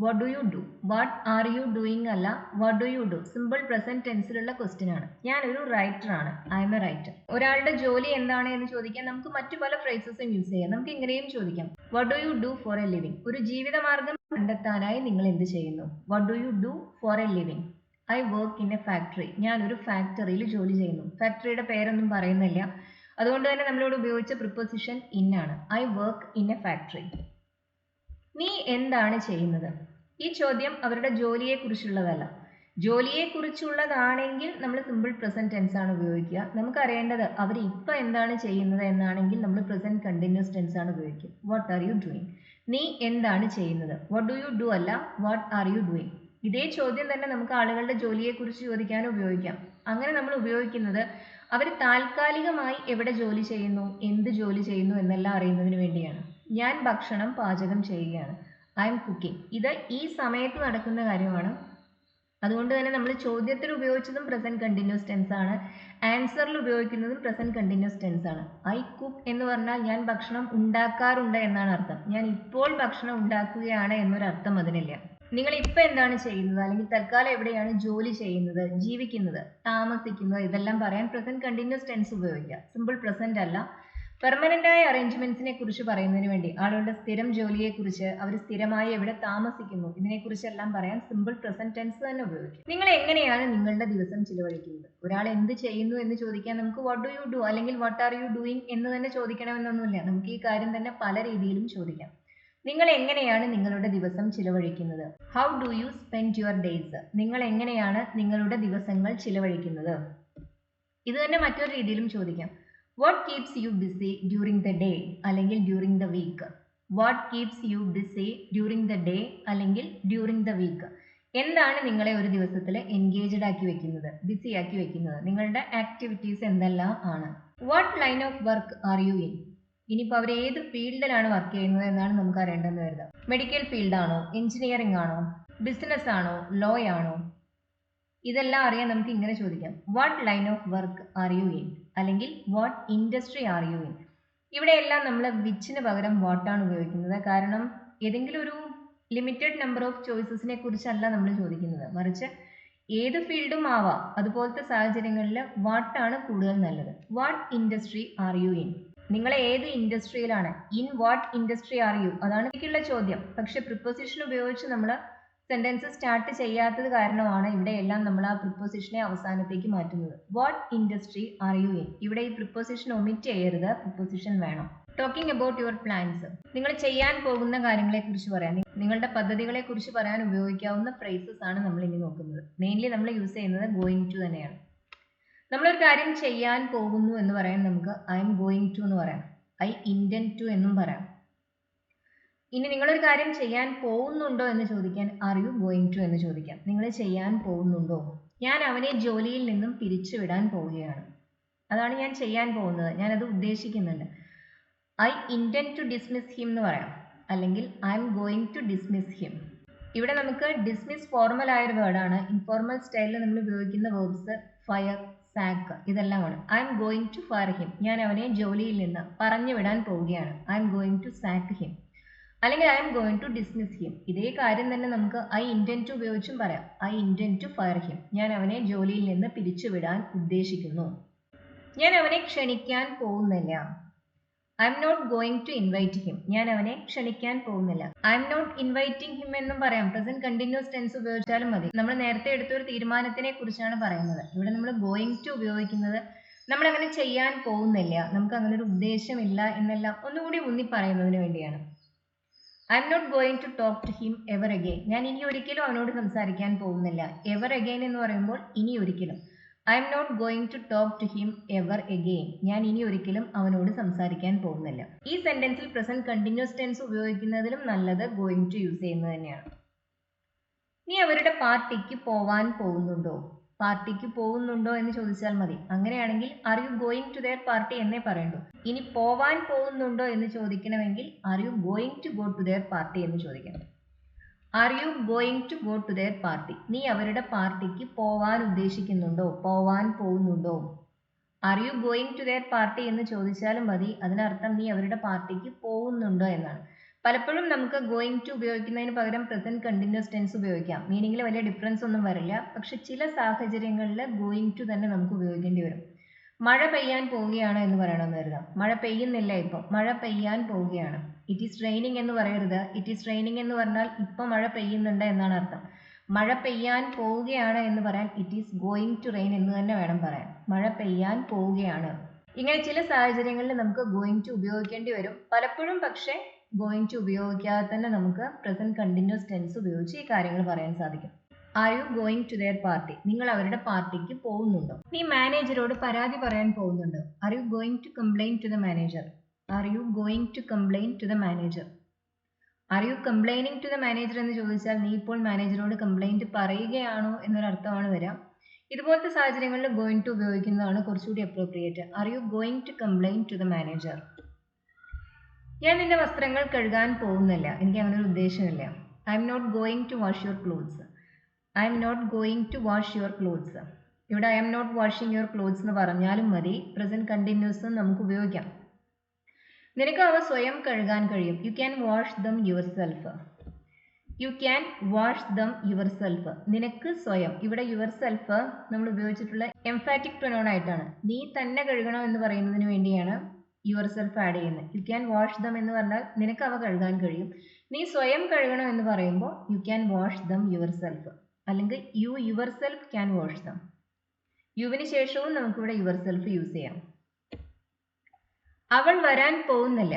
What do you do? What are you doing അല്ല, what do you do. Simple present ടെൻസിലുള്ള ക്വസ്റ്റ്യൻ ആണ്. ഞാനൊരു റൈറ്റർ ആണ്. I am a writer. ഒരാളുടെ ജോലി എന്താണ് എന്ന് ചോദിക്കാൻ നമുക്ക് മറ്റു പല ഫ്രേസസും യൂസ് ചെയ്യാം. നമുക്ക് ഇങ്ങനെയും ചോദിക്കാം, what do you do for A living. ഒരു ജീവിതമാർഗം കണ്ടെത്താനായി നിങ്ങൾ എന്ത് ചെയ്യുന്നു? What do you do for A living? I work in A factory. ഞാനൊരു ഫാക്ടറിയിൽ ജോലി ചെയ്യുന്നു. ഫാക്ടറിയുടെ പേരൊന്നും പറയുന്നില്ല. അതുകൊണ്ട് തന്നെ നമ്മളിവിടെ ഉപയോഗിച്ച പ്രിപ്പോസിഷൻ ഇൻ ആണ്. I work in A factory. നീ എന്താണ് ചെയ്യുന്നത്? ഈ ചോദ്യം അവരുടെ ജോലിയെ കുറിച്ചുള്ളതല്ല. ജോലിയെ കുറിച്ചുള്ളതാണെങ്കിൽ നമ്മൾ സിമ്പിൾ പ്രസന്റ് ടെൻസ് ആണ് ഉപയോഗിക്കുക. നമുക്ക് അറിയേണ്ടത് അവർ ഇപ്പം എന്താണ് ചെയ്യുന്നത് എന്നാണെങ്കിൽ നമ്മൾ പ്രസന്റ് കണ്ടിന്യൂസ് ടെൻസ് ആണ് ഉപയോഗിക്കുക. What are you doing? നീ എന്താണ് ചെയ്യുന്നത്? വാട്ട് ഡു യു ഡു അല്ല, വാട്ട് ആർ യു ഡൂയിങ്. ഇതേ ചോദ്യം തന്നെ നമുക്ക് ആളുകളുടെ ജോലിയെ കുറിച്ച് ചോദിക്കാനും ഉപയോഗിക്കാം. അങ്ങനെ നമ്മൾ ഉപയോഗിക്കുന്നത് അവർ താൽക്കാലികമായി എവിടെ ജോലി ചെയ്യുന്നു, എന്ത് ജോലി ചെയ്യുന്നു എന്നെല്ലാം അറിയുന്നതിന് വേണ്ടിയാണ്. ഞാൻ ഭക്ഷണം പാചകം ചെയ്യുകയാണ്. I M cooking. ഇത് ഈ സമയത്ത് നടക്കുന്ന കാര്യമാണ്. അതുകൊണ്ട് തന്നെ നമ്മൾ ചോദ്യത്തിൽ ഉപയോഗിച്ചതും പ്രസന്റ് കണ്ടിന്യൂസ് ടെൻസ് ആണ്. ആൻസറിൽ ഉപയോഗിക്കുന്നതും പ്രസന്റ് കണ്ടിന്യൂസ് ടെൻസ് ആണ്. ഐ കുക്ക് എന്ന് പറഞ്ഞാൽ ഞാൻ ഭക്ഷണം ഉണ്ടാക്കാറുണ്ട് എന്നാണ് അർത്ഥം. ഞാൻ ഇപ്പോൾ ഭക്ഷണം ഉണ്ടാക്കുകയാണ് എന്നൊരർത്ഥം അതിനില്ല. നിങ്ങൾ ഇപ്പം എന്താണ് ചെയ്യുന്നത്, അല്ലെങ്കിൽ തൽക്കാലം എവിടെയാണ് ജോലി ചെയ്യുന്നത്, ജീവിക്കുന്നത്, താമസിക്കുന്നത്, ഇതെല്ലാം പറയാൻ പ്രസന്റ് കണ്ടിന്യൂസ് ടെൻസ് ഉപയോഗിക്കുക. സിമ്പിൾ പ്രസന്റ് അല്ല. പെർമനന്റ് ആയ അറേഞ്ച്മെന്റ്സിനെ കുറിച്ച് പറയുന്നതിന് വേണ്ടി, ആളുകളുടെ സ്ഥിരം ജോലിയെ കുറിച്ച്, അവർ സ്ഥിരമായി എവിടെ താമസിക്കുന്നു, ഇതിനെക്കുറിച്ചെല്ലാം പറയാൻ സിമ്പിൾ പ്രസന്റ് ടെൻസ് തന്നെ ഉപയോഗിക്കും. നിങ്ങൾ എങ്ങനെയാണ് നിങ്ങളുടെ ദിവസം ചിലവഴിക്കുന്നത്? ഒരാൾ എന്ത് ചെയ്യുന്നു എന്ന് ചോദിക്കാൻ നമുക്ക് വാട്ട് ഡു യു ഡു അല്ലെങ്കിൽ വാട്ട് ആർ യു ഡൂയിങ് എന്ന് തന്നെ ചോദിക്കണമെന്നൊന്നുമില്ല. നമുക്ക് ഈ കാര്യം തന്നെ പല രീതിയിലും ചോദിക്കാം. നിങ്ങൾ എങ്ങനെയാണ് നിങ്ങളുടെ ദിവസം ചിലവഴിക്കുന്നത്? How do you spend your days? നിങ്ങൾ എങ്ങനെയാണ് നിങ്ങളുടെ ദിവസങ്ങൾ ചിലവഴിക്കുന്നത്? ഇത് തന്നെ മറ്റൊരു രീതിയിലും ചോദിക്കാം. What keeps you busy during the day അല്ലെങ്കിൽ during the week? What keeps you busy during the day അല്ലെങ്കിൽ ഡ്യൂറിങ് ദ വീക്ക്? എന്താണ് നിങ്ങളെ ഒരു ദിവസത്തിൽ എൻഗേജ്ഡ് ആക്കി വെക്കുന്നത്, ബിസി ആക്കി വെക്കുന്നത്? നിങ്ങളുടെ ആക്ടിവിറ്റീസ് എന്തെല്ലാം ആണ്? What line of work are you in? ഇനിയിപ്പോൾ അവർ ഏത് ഫീൽഡിലാണ് വർക്ക് ചെയ്യുന്നത് എന്നാണ് നമുക്ക് അറിയേണ്ടതെന്ന് കരുതാം. മെഡിക്കൽ ഫീൽഡാണോ, എഞ്ചിനീയറിംഗ് ആണോ, ബിസിനസ് ആണോ, ലോ ആണോ? ഇതെല്ലാം അറിയാൻ നമുക്ക് ഇങ്ങനെ ചോദിക്കാം, what line of work are you in അല്ലെങ്കിൽ what industry are you in? ഇവിടെയെല്ലാം നമ്മൾ വിച്ചിന് പകരം വാട്ടാണ് ഉപയോഗിക്കുന്നത്. കാരണം ഏതെങ്കിലും ഒരു ലിമിറ്റഡ് നമ്പർ ഓഫ് ചോയ്സസിനെ കുറിച്ചല്ല നമ്മൾ ചോദിക്കുന്നത്, മറിച്ച് ഏത് ഫീൽഡും ആവാം. അതുപോലത്തെ സാഹചര്യങ്ങളിൽ വാട്ടാണ് കൂടുതൽ നല്ലത്. What industry are you in? നിങ്ങൾ ഏത് ഇൻഡസ്ട്രിയിലാണ്? In what industry are you? അതാണ് എനിക്കുള്ള ചോദ്യം. പക്ഷെ പ്രിപ്പോസിഷൻ ഉപയോഗിച്ച് നമ്മൾ സെന്റൻസ് സ്റ്റാർട്ട് ചെയ്യാത്തത് കാരണമാണ് ഇവിടെയെല്ലാം നമ്മൾ ആ പ്രിപ്പോസിഷനെ അവസാനത്തേക്ക് മാറ്റുന്നത്. What industry are you in? ഇവിടെ ഈ പ്രിപ്പോസിഷൻ ഒമിറ്റ് ചെയ്യരുത്, പ്രിപ്പോസിഷൻ വേണം. Talking about your plans. നിങ്ങൾ ചെയ്യാൻ പോകുന്ന കാര്യങ്ങളെ കുറിച്ച് പറയാൻ, നിങ്ങളുടെ പദ്ധതികളെ കുറിച്ച് പറയാൻ ഉപയോഗിക്കാവുന്ന ഫ്രേസസ് ആണ് നമ്മൾ ഇനി നോക്കുന്നത്. മെയിൻലി നമ്മൾ യൂസ് ചെയ്യുന്നത് ഗോയിങ് ടു തന്നെയാണ്. നമ്മളൊരു കാര്യം ചെയ്യാൻ പോകുന്നു എന്ന് പറയാൻ നമുക്ക് ഐ എം ഗോയിങ് ടു എന്ന് പറയാം, ഐ ഇൻറ്റൻഡ് ടു എന്നും പറയാം. ഇനി നിങ്ങളൊരു കാര്യം ചെയ്യാൻ പോകുന്നുണ്ടോ എന്ന് ചോദിക്കാൻ ആർ യു ഗോയിങ് ടു എന്ന് ചോദിക്കാം. നിങ്ങൾ ചെയ്യാൻ പോകുന്നുണ്ടോ? ഞാൻ അവനെ ജോലിയിൽ നിന്നും പിരിച്ചുവിടാൻ പോവുകയാണ്. അതാണ് ഞാൻ ചെയ്യാൻ പോകുന്നത്, ഞാനത് ഉദ്ദേശിക്കുന്നുണ്ട്. I intend to dismiss him എന്ന് പറയാം, അല്ലെങ്കിൽ I'm going to dismiss him. ഇവിടെ നമുക്ക് ഡിസ്മിസ് ഫോർമൽ ആയൊരു വേർഡാണ്. ഇൻഫോർമൽ സ്റ്റൈലിൽ നമ്മൾ ഉപയോഗിക്കുന്ന വേർബ്സ് ഫയർ, സാക്ക് ഇതെല്ലാമാണ്. I'm going to fire him, ഞാൻ അവനെ ജോലിയിൽ നിന്ന് പറഞ്ഞു വിടാൻ പോവുകയാണ്. I'm going to sack him. അല്ലെങ്കിൽ I'm going to dismiss him. ഇതേ കാര്യം തന്നെ നമുക്ക് ഐ ഇൻറ്റൻഡ് ടു ഉപയോഗിച്ചും പറയാം. I intend to fire him, ഞാൻ അവനെ ജോലിയിൽ നിന്ന് പിരിച്ചുവിടാൻ ഉദ്ദേശിക്കുന്നു. ഞാൻ അവനെ ക്ഷണിക്കാൻ പോകുന്നില്ല. I'm not going to invite him. ഞാൻ അവനെ ക്ഷണിക്കാൻ പോകുന്നില്ല. I'm not inviting him എന്നും പറയാം. പ്രസന്റ് കണ്ടിന്യൂസ് ടെൻസ് ഉപയോഗിച്ചാലും മതി. നമ്മൾ നേരത്തെ എടുത്ത ഒരു തീരുമാനത്തിനെ കുറിച്ചാണ് പറയുന്നത്. ഇവിടെ നമ്മൾ ഗോയിങ് ടു ഉപയോഗിക്കുന്നത് നമ്മൾ അങ്ങനെ ചെയ്യാൻ പോകുന്നില്ല, നമുക്ക് അങ്ങനെ ഒരു ഉദ്ദേശമില്ല എന്നെല്ലാം ഒന്നുകൂടി ഊന്നി പറയുന്നതിന് വേണ്ടിയാണ്. I'm not going to talk to him ever again. ഞാൻ ഇനി ഒരിക്കലും അവനോട് സംസാരിക്കാൻ പോകുന്നില്ല. എവർ അഗെയിൻ എന്ന് പറയുമ്പോൾ ഇനി ഒരിക്കലും. I'm not going to talk to him ever again. ഞാൻ ഇനി ഒരിക്കലും അവനോട് സംസാരിക്കാൻ പോകുന്നില്ല. ഈ സെന്റൻസിൽ പ്രസന്റ് കണ്ടിന്യൂസ് ടെൻസ് ഉപയോഗിക്കുന്നതിലും നല്ലത് ഗോയിങ് ടു യൂസ് ചെയ്യുന്നത് തന്നെയാണ്. നീ അവരുടെ പാർട്ടിക്ക് പോവാൻ പോകുന്നുണ്ടോ? പാർട്ടിക്ക് പോകുന്നുണ്ടോ എന്ന് ചോദിച്ചാൽ മതി. അങ്ങനെയാണെങ്കിൽ are you going to their party എന്നേ പറയണ്ടു. ഇനി പോവാൻ പോകുന്നുണ്ടോ എന്ന് ചോദിക്കണമെങ്കിൽ are you going to go to their party എന്ന് ചോദിക്കണം. Are you going to go to their party. നീ അവരുടെ പാർട്ടിക്ക് പോവാൻ ഉദ്ദേശിക്കുന്നുണ്ടോ? പോവാൻ പോകുന്നുണ്ടോ? Are you going to their party എന്ന് ചോദിച്ചാലും മതി. അതിനർത്ഥം നീ അവരുടെ പാർട്ടിക്ക് പോകുന്നുണ്ടോ എന്നാണ്. പലപ്പോഴും നമുക്ക് ഗോയിങ് ടു ഉപയോഗിക്കുന്നതിന് പകരം പ്രസന്റ് കണ്ടിന്യൂസ് ടെൻസ് ഉപയോഗിക്കാം. മീനിങ്ങിൽ വലിയ ഡിഫറൻസ് ഒന്നും വരില്ല. പക്ഷെ ചില സാഹചര്യങ്ങളിൽ ഗോയിങ് ടു തന്നെ നമുക്ക് ഉപയോഗിക്കേണ്ടി വരും. മഴ പെയ്യാൻ പോവുകയാണ് എന്ന് പറയണമെന്ന് കരുതാം. മഴ പെയ്യുന്നില്ല, ഇപ്പം മഴ പെയ്യാൻ പോവുകയാണ്. ഇറ്റ് ഈസ് റെയിനിങ് എന്ന് പറയരുത്. ഇറ്റ് ഈസ് റെയിനിങ് എന്ന് പറഞ്ഞാൽ ഇപ്പം മഴ പെയ്യുന്നുണ്ട് എന്നാണ് അർത്ഥം. മഴ പെയ്യാൻ പോവുകയാണ് എന്ന് പറയാൻ it is going to rain എന്ന് തന്നെ വേണം പറയാൻ. മഴ പെയ്യാൻ പോവുകയാണ്. ഇങ്ങനെ ചില സാഹചര്യങ്ങളിൽ നമുക്ക് ഗോയിങ് ടു ഉപയോഗിക്കേണ്ടി വരും. പലപ്പോഴും പക്ഷേ ഗോയിങ് ടു ഉപയോഗിക്കാതെ തന്നെ നമുക്ക് പ്രസന്റ് കണ്ടിന്യൂസ് ടെൻസ് ഉപയോഗിച്ച് ഈ കാര്യങ്ങൾ പറയാൻ സാധിക്കും. Are you going to their party. നിങ്ങൾ അവരുടെ പാർട്ടിക്ക് പോകുന്നുണ്ടോ? നീ മാനേജരോട് പരാതി പറയാൻ പോകുന്നുണ്ടോ? Are you going to complain to the manager. Are you going to complain to the manager. Are you complaining to the manager എന്ന് ചോദിച്ചാൽ നീ ഇപ്പോൾ മാനേജരോട് കംപ്ലൈൻറ്റ് പറയുകയാണോ എന്നൊരർത്ഥമാണ് വരാം. ഇതുപോലത്തെ സാഹചര്യങ്ങളിൽ ഗോയിങ് ടു ഉപയോഗിക്കുന്നതാണ് കുറച്ചുകൂടി appropriate. Are you going to complain to the manager. ഞാൻ നിന്റെ വസ്ത്രങ്ങൾ കഴുകാൻ പോകുന്നില്ല. എനിക്ക് അങ്ങനെ ഒരു ഉദ്ദേശമില്ല. I'm not going to wash your clothes. I'm not going to wash your clothes. ഇവിടെ I'm not washing your clothes എന്ന് പറഞ്ഞാലും മതി. പ്രസന്റ് കണ്ടിന്യൂസ് നമുക്ക് ഉപയോഗിക്കാം. നിനക്ക് അവ സ്വയം കഴുകാൻ കഴിയും. U can wash them your self. U can wash them your self. നിനക്ക് സ്വയം. ഇവിടെ യുവർ സെൽഫ് നമ്മൾ ഉപയോഗിച്ചിട്ടുള്ള എംഫാറ്റിക് പ്രൊനൗൺ ആയിട്ടാണ്. നീ തന്നെ കഴുകണം എന്ന് പറയുന്നതിന് വേണ്ടിയാണ് യുവർ സെൽഫ് ആഡ് ചെയ്യുന്നത്. യു ക്യാൻ വാഷ് ദം എന്ന് പറഞ്ഞാൽ നിനക്ക് അവ കഴുകാൻ കഴിയും. നീ സ്വയം കഴുകണം എന്ന് പറയുമ്പോൾ you can wash them yourself. അല്ലെങ്കിൽ you yourself can wash them. യുവിന് ശേഷവും നമുക്കിവിടെ യുവർ സെൽഫ് യൂസ് ചെയ്യാം. അവൾ വരാൻ പോകുന്നില്ല.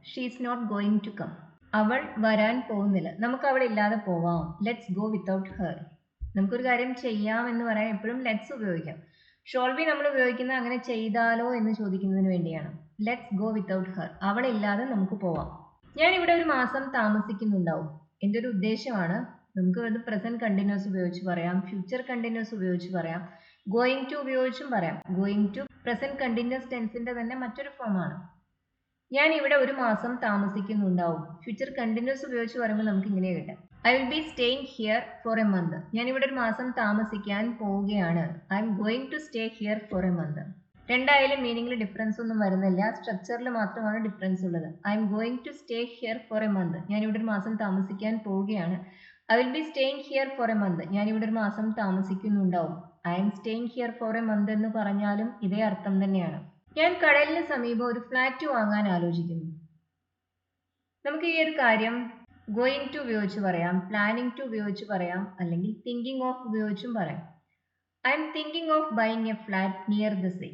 She is not going to come. അവൾ വരാൻ പോകുന്നില്ല. നമുക്ക് അവൾ ഇല്ലാതെ പോവാം. Let's go without her. നമുക്കൊരു കാര്യം ചെയ്യാം എന്ന് പറയാൻ എപ്പോഴും ലെറ്റ്സ് ഉപയോഗിക്കാം. ഷോൾ ബി നമ്മൾ ഉപയോഗിക്കുന്നത് അങ്ങനെ ചെയ്താലോ എന്ന് ചോദിക്കുന്നതിന് വേണ്ടിയാണ്. Let's go without her. അവളില്ലാതെ നമുക്ക് പോവാം. ഞാൻ ഇവിടെ ഒരു മാസം താമസിക്കുന്നുണ്ടാവും. എൻ്റെ ഒരു ഉദ്ദേശമാണ്. നമുക്ക് ഇത് പ്രസന്റ് കണ്ടിന്യൂസ് ഉപയോഗിച്ച് പറയാം, ഫ്യൂച്ചർ കണ്ടിന്യൂസ് ഉപയോഗിച്ച് പറയാം, ഗോയിങ് ടു ഉപയോഗിച്ചും പറയാം. ഗോയിങ് ടു പ്രസന്റ് കണ്ടിന്യൂസ് ടെൻസിന്റെ തന്നെ മറ്റൊരു ഫോമാണ്. ഞാൻ ഇവിടെ ഒരു മാസം താമസിക്കുന്നുണ്ടാവും. ഫ്യൂച്ചർ കണ്ടിന്യൂസ് ഉപയോഗിച്ച് പറയുമ്പോൾ നമുക്ക് ഇങ്ങനെ കിട്ടാം. I will be staying here for a month. ഞാൻ ഇവിടെ ഒരു മാസം താമസിക്കാൻ പോവുകയാണ്. I'm going to stay here for a month. രണ്ടായാലും മീനിങ്ങിൽ ഡിഫറൻസ് ഒന്നും വരുന്നില്ല. സ്ട്രക്ചറിൽ മാത്രമാണ് ഡിഫറൻസ് ഉള്ളത്. I'm going to stay here for a month. ഞാൻ ഇവിടെ ഒരു മാസം താമസിക്കാൻ പോവുകയാണ്. I will be staying here for a month. ഞാൻ ഇവിടെ ഒരു മാസം താമസിക്കുന്നുണ്ടാവും. I'm staying here for a month എന്ന് പറഞ്ഞാലും ഇതേ അർത്ഥം തന്നെയാണ്. ഞാൻ കടലിന് സമീപം ഒരു ഫ്ലാറ്റ് വാങ്ങാൻ ആലോചിക്കുന്നു. നമുക്ക് ഈ ഒരു കാര്യം ഗോയിങ് ടു ഉപയോഗിച്ച് പറയാം, പ്ലാനിങ് ടു ഉപയോഗിച്ച് പറയാം, അല്ലെങ്കിൽ തിങ്കിങ് ഓഫ് ഉപയോഗിച്ചും പറയാം. I'm thinking of buying a flat near the sea.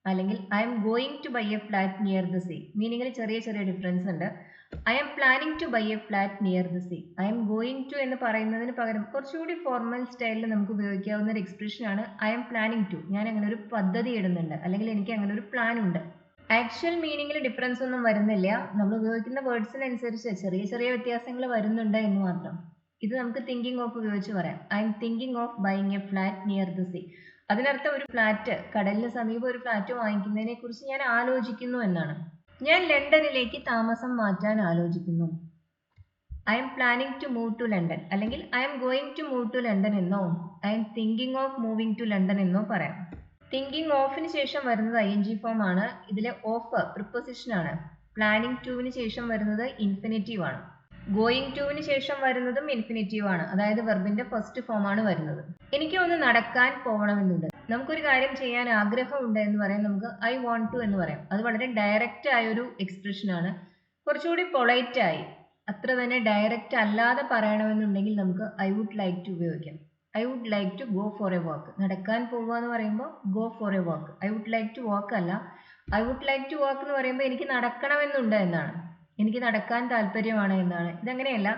അല്ലെങ്കിൽ I'm going to buy a flat near the sea. മീനിങ്ങിൽ ചെറിയ ചെറിയ ഡിഫറൻസ് ഉണ്ട്. I'm planning to buy a flat near the sea. I'm going to എന്ന് പറയുന്നതിന് പകരം കുറച്ചുകൂടി formal സ്റ്റൈലിൽ നമുക്ക് ഉപയോഗിക്കാവുന്ന ഒരു എക്സ്പ്രഷനാണ് ഐ എം പ്ലാനിങ് ടു. ഞാൻ അങ്ങനെ ഒരു പദ്ധതി ഇടുന്നുണ്ട്, അല്ലെങ്കിൽ എനിക്ക് അങ്ങനെ ഒരു പ്ലാൻ ഉണ്ട്. ആക്ച്വൽ മീനിങ്ങിൽ ഡിഫറൻസ് ഒന്നും വരുന്നില്ല. നമ്മൾ ഉപയോഗിക്കുന്ന വേർഡ്സിനനുസരിച്ച് ചെറിയ ചെറിയ വ്യത്യാസങ്ങൾ വരുന്നുണ്ട് എന്ന് മാത്രം. ഇത് നമുക്ക് തിങ്കിങ് ഓഫ് ഉപയോഗിച്ച് പറയാം. I'm thinking of buying a flat near the see. അതിനർത്ഥം ഒരു ഫ്ലാറ്റ്, കടലിന് സമീപം ഒരു ഫ്ലാറ്റ് വാങ്ങിക്കുന്നതിനെ കുറിച്ച് ഞാൻ ആലോചിക്കുന്നു എന്നാണ്. ഞാൻ ലണ്ടനിലേക്ക് താമസം മാറ്റാൻ ആലോചിക്കുന്നു. I'm planning to move to London. അല്ലെങ്കിൽ I'm going to move to London എന്നോ I'm thinking of moving to London എന്നോ പറയാം. തിങ്കിങ് ഓഫിന് ശേഷം വരുന്നത് ing ഫോം ആണ്. ഇതിലെ ഓഫ് പ്രിപ്പോസിഷൻ ആണ്. പ്ലാനിങ് ടുവിന് ശേഷം വരുന്നത് ഇൻഫിനിറ്റീവ് ആണ്. ഗോയിങ് ടുവിന് ശേഷം വരുന്നതും ഇൻഫിനിറ്റീവ് ആണ്, അതായത് വെർബിന്റെ ഫസ്റ്റ് ഫോം ആണ് വരുന്നത്. എനിക്ക് ഒന്ന് നടക്കാൻ പോകണമെന്നുണ്ട്. നമുക്കൊരു കാര്യം ചെയ്യാൻ ആഗ്രഹമുണ്ട് എന്ന് പറയാൻ നമുക്ക് ഐ വോണ്ട് ടു എന്ന് പറയാം. അത് വളരെ ഡയറക്റ്റ് ആയ ഒരു എക്സ്പ്രഷൻ ആണ്. കുറച്ചുകൂടി പൊളൈറ്റ് ആയി, അത്ര തന്നെ ഡയറക്റ്റ് അല്ലാതെ പറയണമെന്നുണ്ടെങ്കിൽ നമുക്ക് ഐ വുഡ് ലൈക്ക് ടു ഉപയോഗിക്കാം. I would like to go for a walk. നടക്കാൻ പോവുക എന്ന് പറയുമ്പോൾ go for a walk. I would like to walk അല്ല, I would like to walk എന്ന് പറയുമ്പോൾ എനിക്ക് നടക്കണമെന്നുണ്ട് എന്നാണ്, എനിക്ക് നടക്കാൻ താല്പര്യമാണ് എന്നാണ്. ഇതങ്ങനെയല്ല,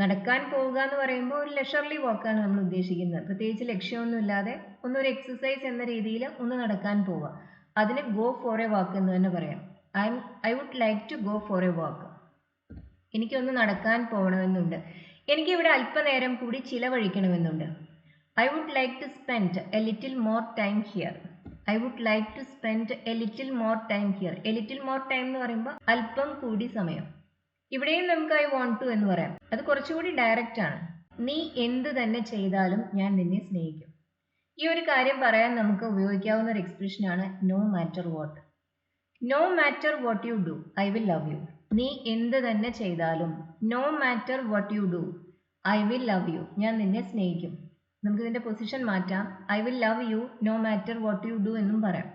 നടക്കാൻ പോവുക എന്ന് പറയുമ്പോൾ ഒരു ലെഷർലി വാക്കാണ് നമ്മൾ ഉദ്ദേശിക്കുന്നത്. പ്രത്യേകിച്ച് ലക്ഷ്യമൊന്നുമില്ലാതെ ഒന്നൊരു എക്സസൈസ് എന്ന രീതിയിൽ ഒന്ന് നടക്കാൻ പോവുക. അതിന് ഗോ ഫോർ എ വാക്ക് എന്ന് തന്നെ പറയാം. I would like to go for a walk. എനിക്കൊന്ന് നടക്കാൻ പോകണമെന്നുണ്ട്. എനിക്കിവിടെ അല്പനേരം കൂടി ചിലവഴിക്കണമെന്നുണ്ട്. I would like to spend a little more time here. I would like to spend a little more time here. A little more time എന്ന് പറയുമ്പോൾ അല്പം കൂടി സമയം. ഇവിടെയും നമുക്ക് ഐ വോണ്ട് ടു എന്ന് പറയാം. അത് കുറച്ചുകൂടി ഡയറക്റ്റ് ആണ്. നീ എന്ത് തന്നെ ചെയ്താലും ഞാൻ നിന്നെ സ്നേഹിക്കും. ഈ ഒരു കാര്യം പറയാൻ നമുക്ക് ഉപയോഗിക്കാവുന്ന ഒരു എക്സ്പ്രഷനാണ് no matter what. No matter what you do I will love you. നീ എന്ത് തന്നെ ചെയ്താലും, no matter what you do I will love you, ഞാൻ നിന്നെ സ്നേഹിക്കും. നമുക്ക് ഇതിന്റെ പൊസിഷൻ മാറ്റാം. I will love you no matter what you do എന്നും പറയാം.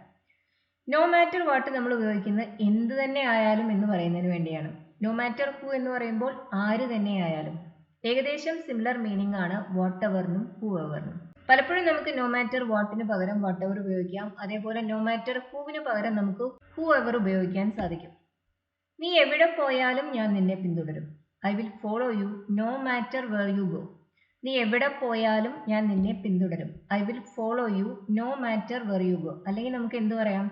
നോ മാറ്റർ വാട്ട് നമ്മൾ ഉപയോഗിക്കുന്നത് എന്ത് തന്നെ ആയാലും എന്ന് പറയുന്നതിന് വേണ്ടിയാണ്. നോ മാറ്റർ ഹു എന്ന് പറയുമ്പോൾ ആര് തന്നെ ആയാലും. ഏകദേശം സിമിലർ മീനിങ് ആണ് വാട്ട് എവറിനും ഹു എവറിനും. പലപ്പോഴും നമുക്ക് നോ മാറ്റർ വാട്ടിന് പകരം വാട്ട് എവർ ഉപയോഗിക്കാം. അതേപോലെ നോ മാറ്റർ ഹൂവിന് പകരം നമുക്ക് ഹു എവർ ഉപയോഗിക്കാൻ സാധിക്കും. നീ എവിടെ പോയാലും ഞാൻ നിന്നെ പിന്തുടരും. I will follow you no matter where you go. നീ എവിടെ പോയാലും ഞാൻ നിന്നെ പിന്തുടരും. I will follow you no matter where you go. അല്ലെങ്കിൽ നമുക്ക് എന്ത് പറയാം?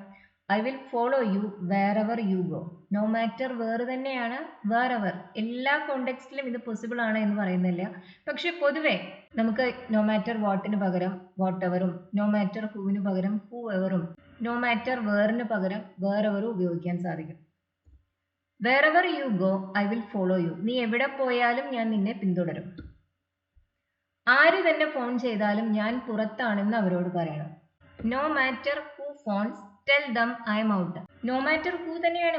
I will follow you wherever you go. No matter where തന്നെയാണ് വേർ എവർ. എല്ലാ കോണ്ടെക്സ്റ്റിലും ഇത് പോസിബിൾ ആണ് എന്ന് പറയുന്നില്ല. പക്ഷെ പൊതുവെ നമുക്ക് നോ മാറ്റർ വാട്ടിന് പകരം വാട്ട് എവറും, നോ മാറ്റർ ഹൂവിന് പകരം ഹൂ എവറും, നോ മാറ്റർ വേറിന് പകരം വേർ എവറും ഉപയോഗിക്കാൻ സാധിക്കും. Wherever you go I will follow you. നീ എവിടെ പോയാലും ഞാൻ നിന്നെ പിന്തുടരും. ആര് തന്നെ ഫോൺ ചെയ്താലും ഞാൻ പുറത്താണെന്ന് അവരോട് പറയണം. No matter who phones tell them I'm out. No matter who തന്നെയാണ്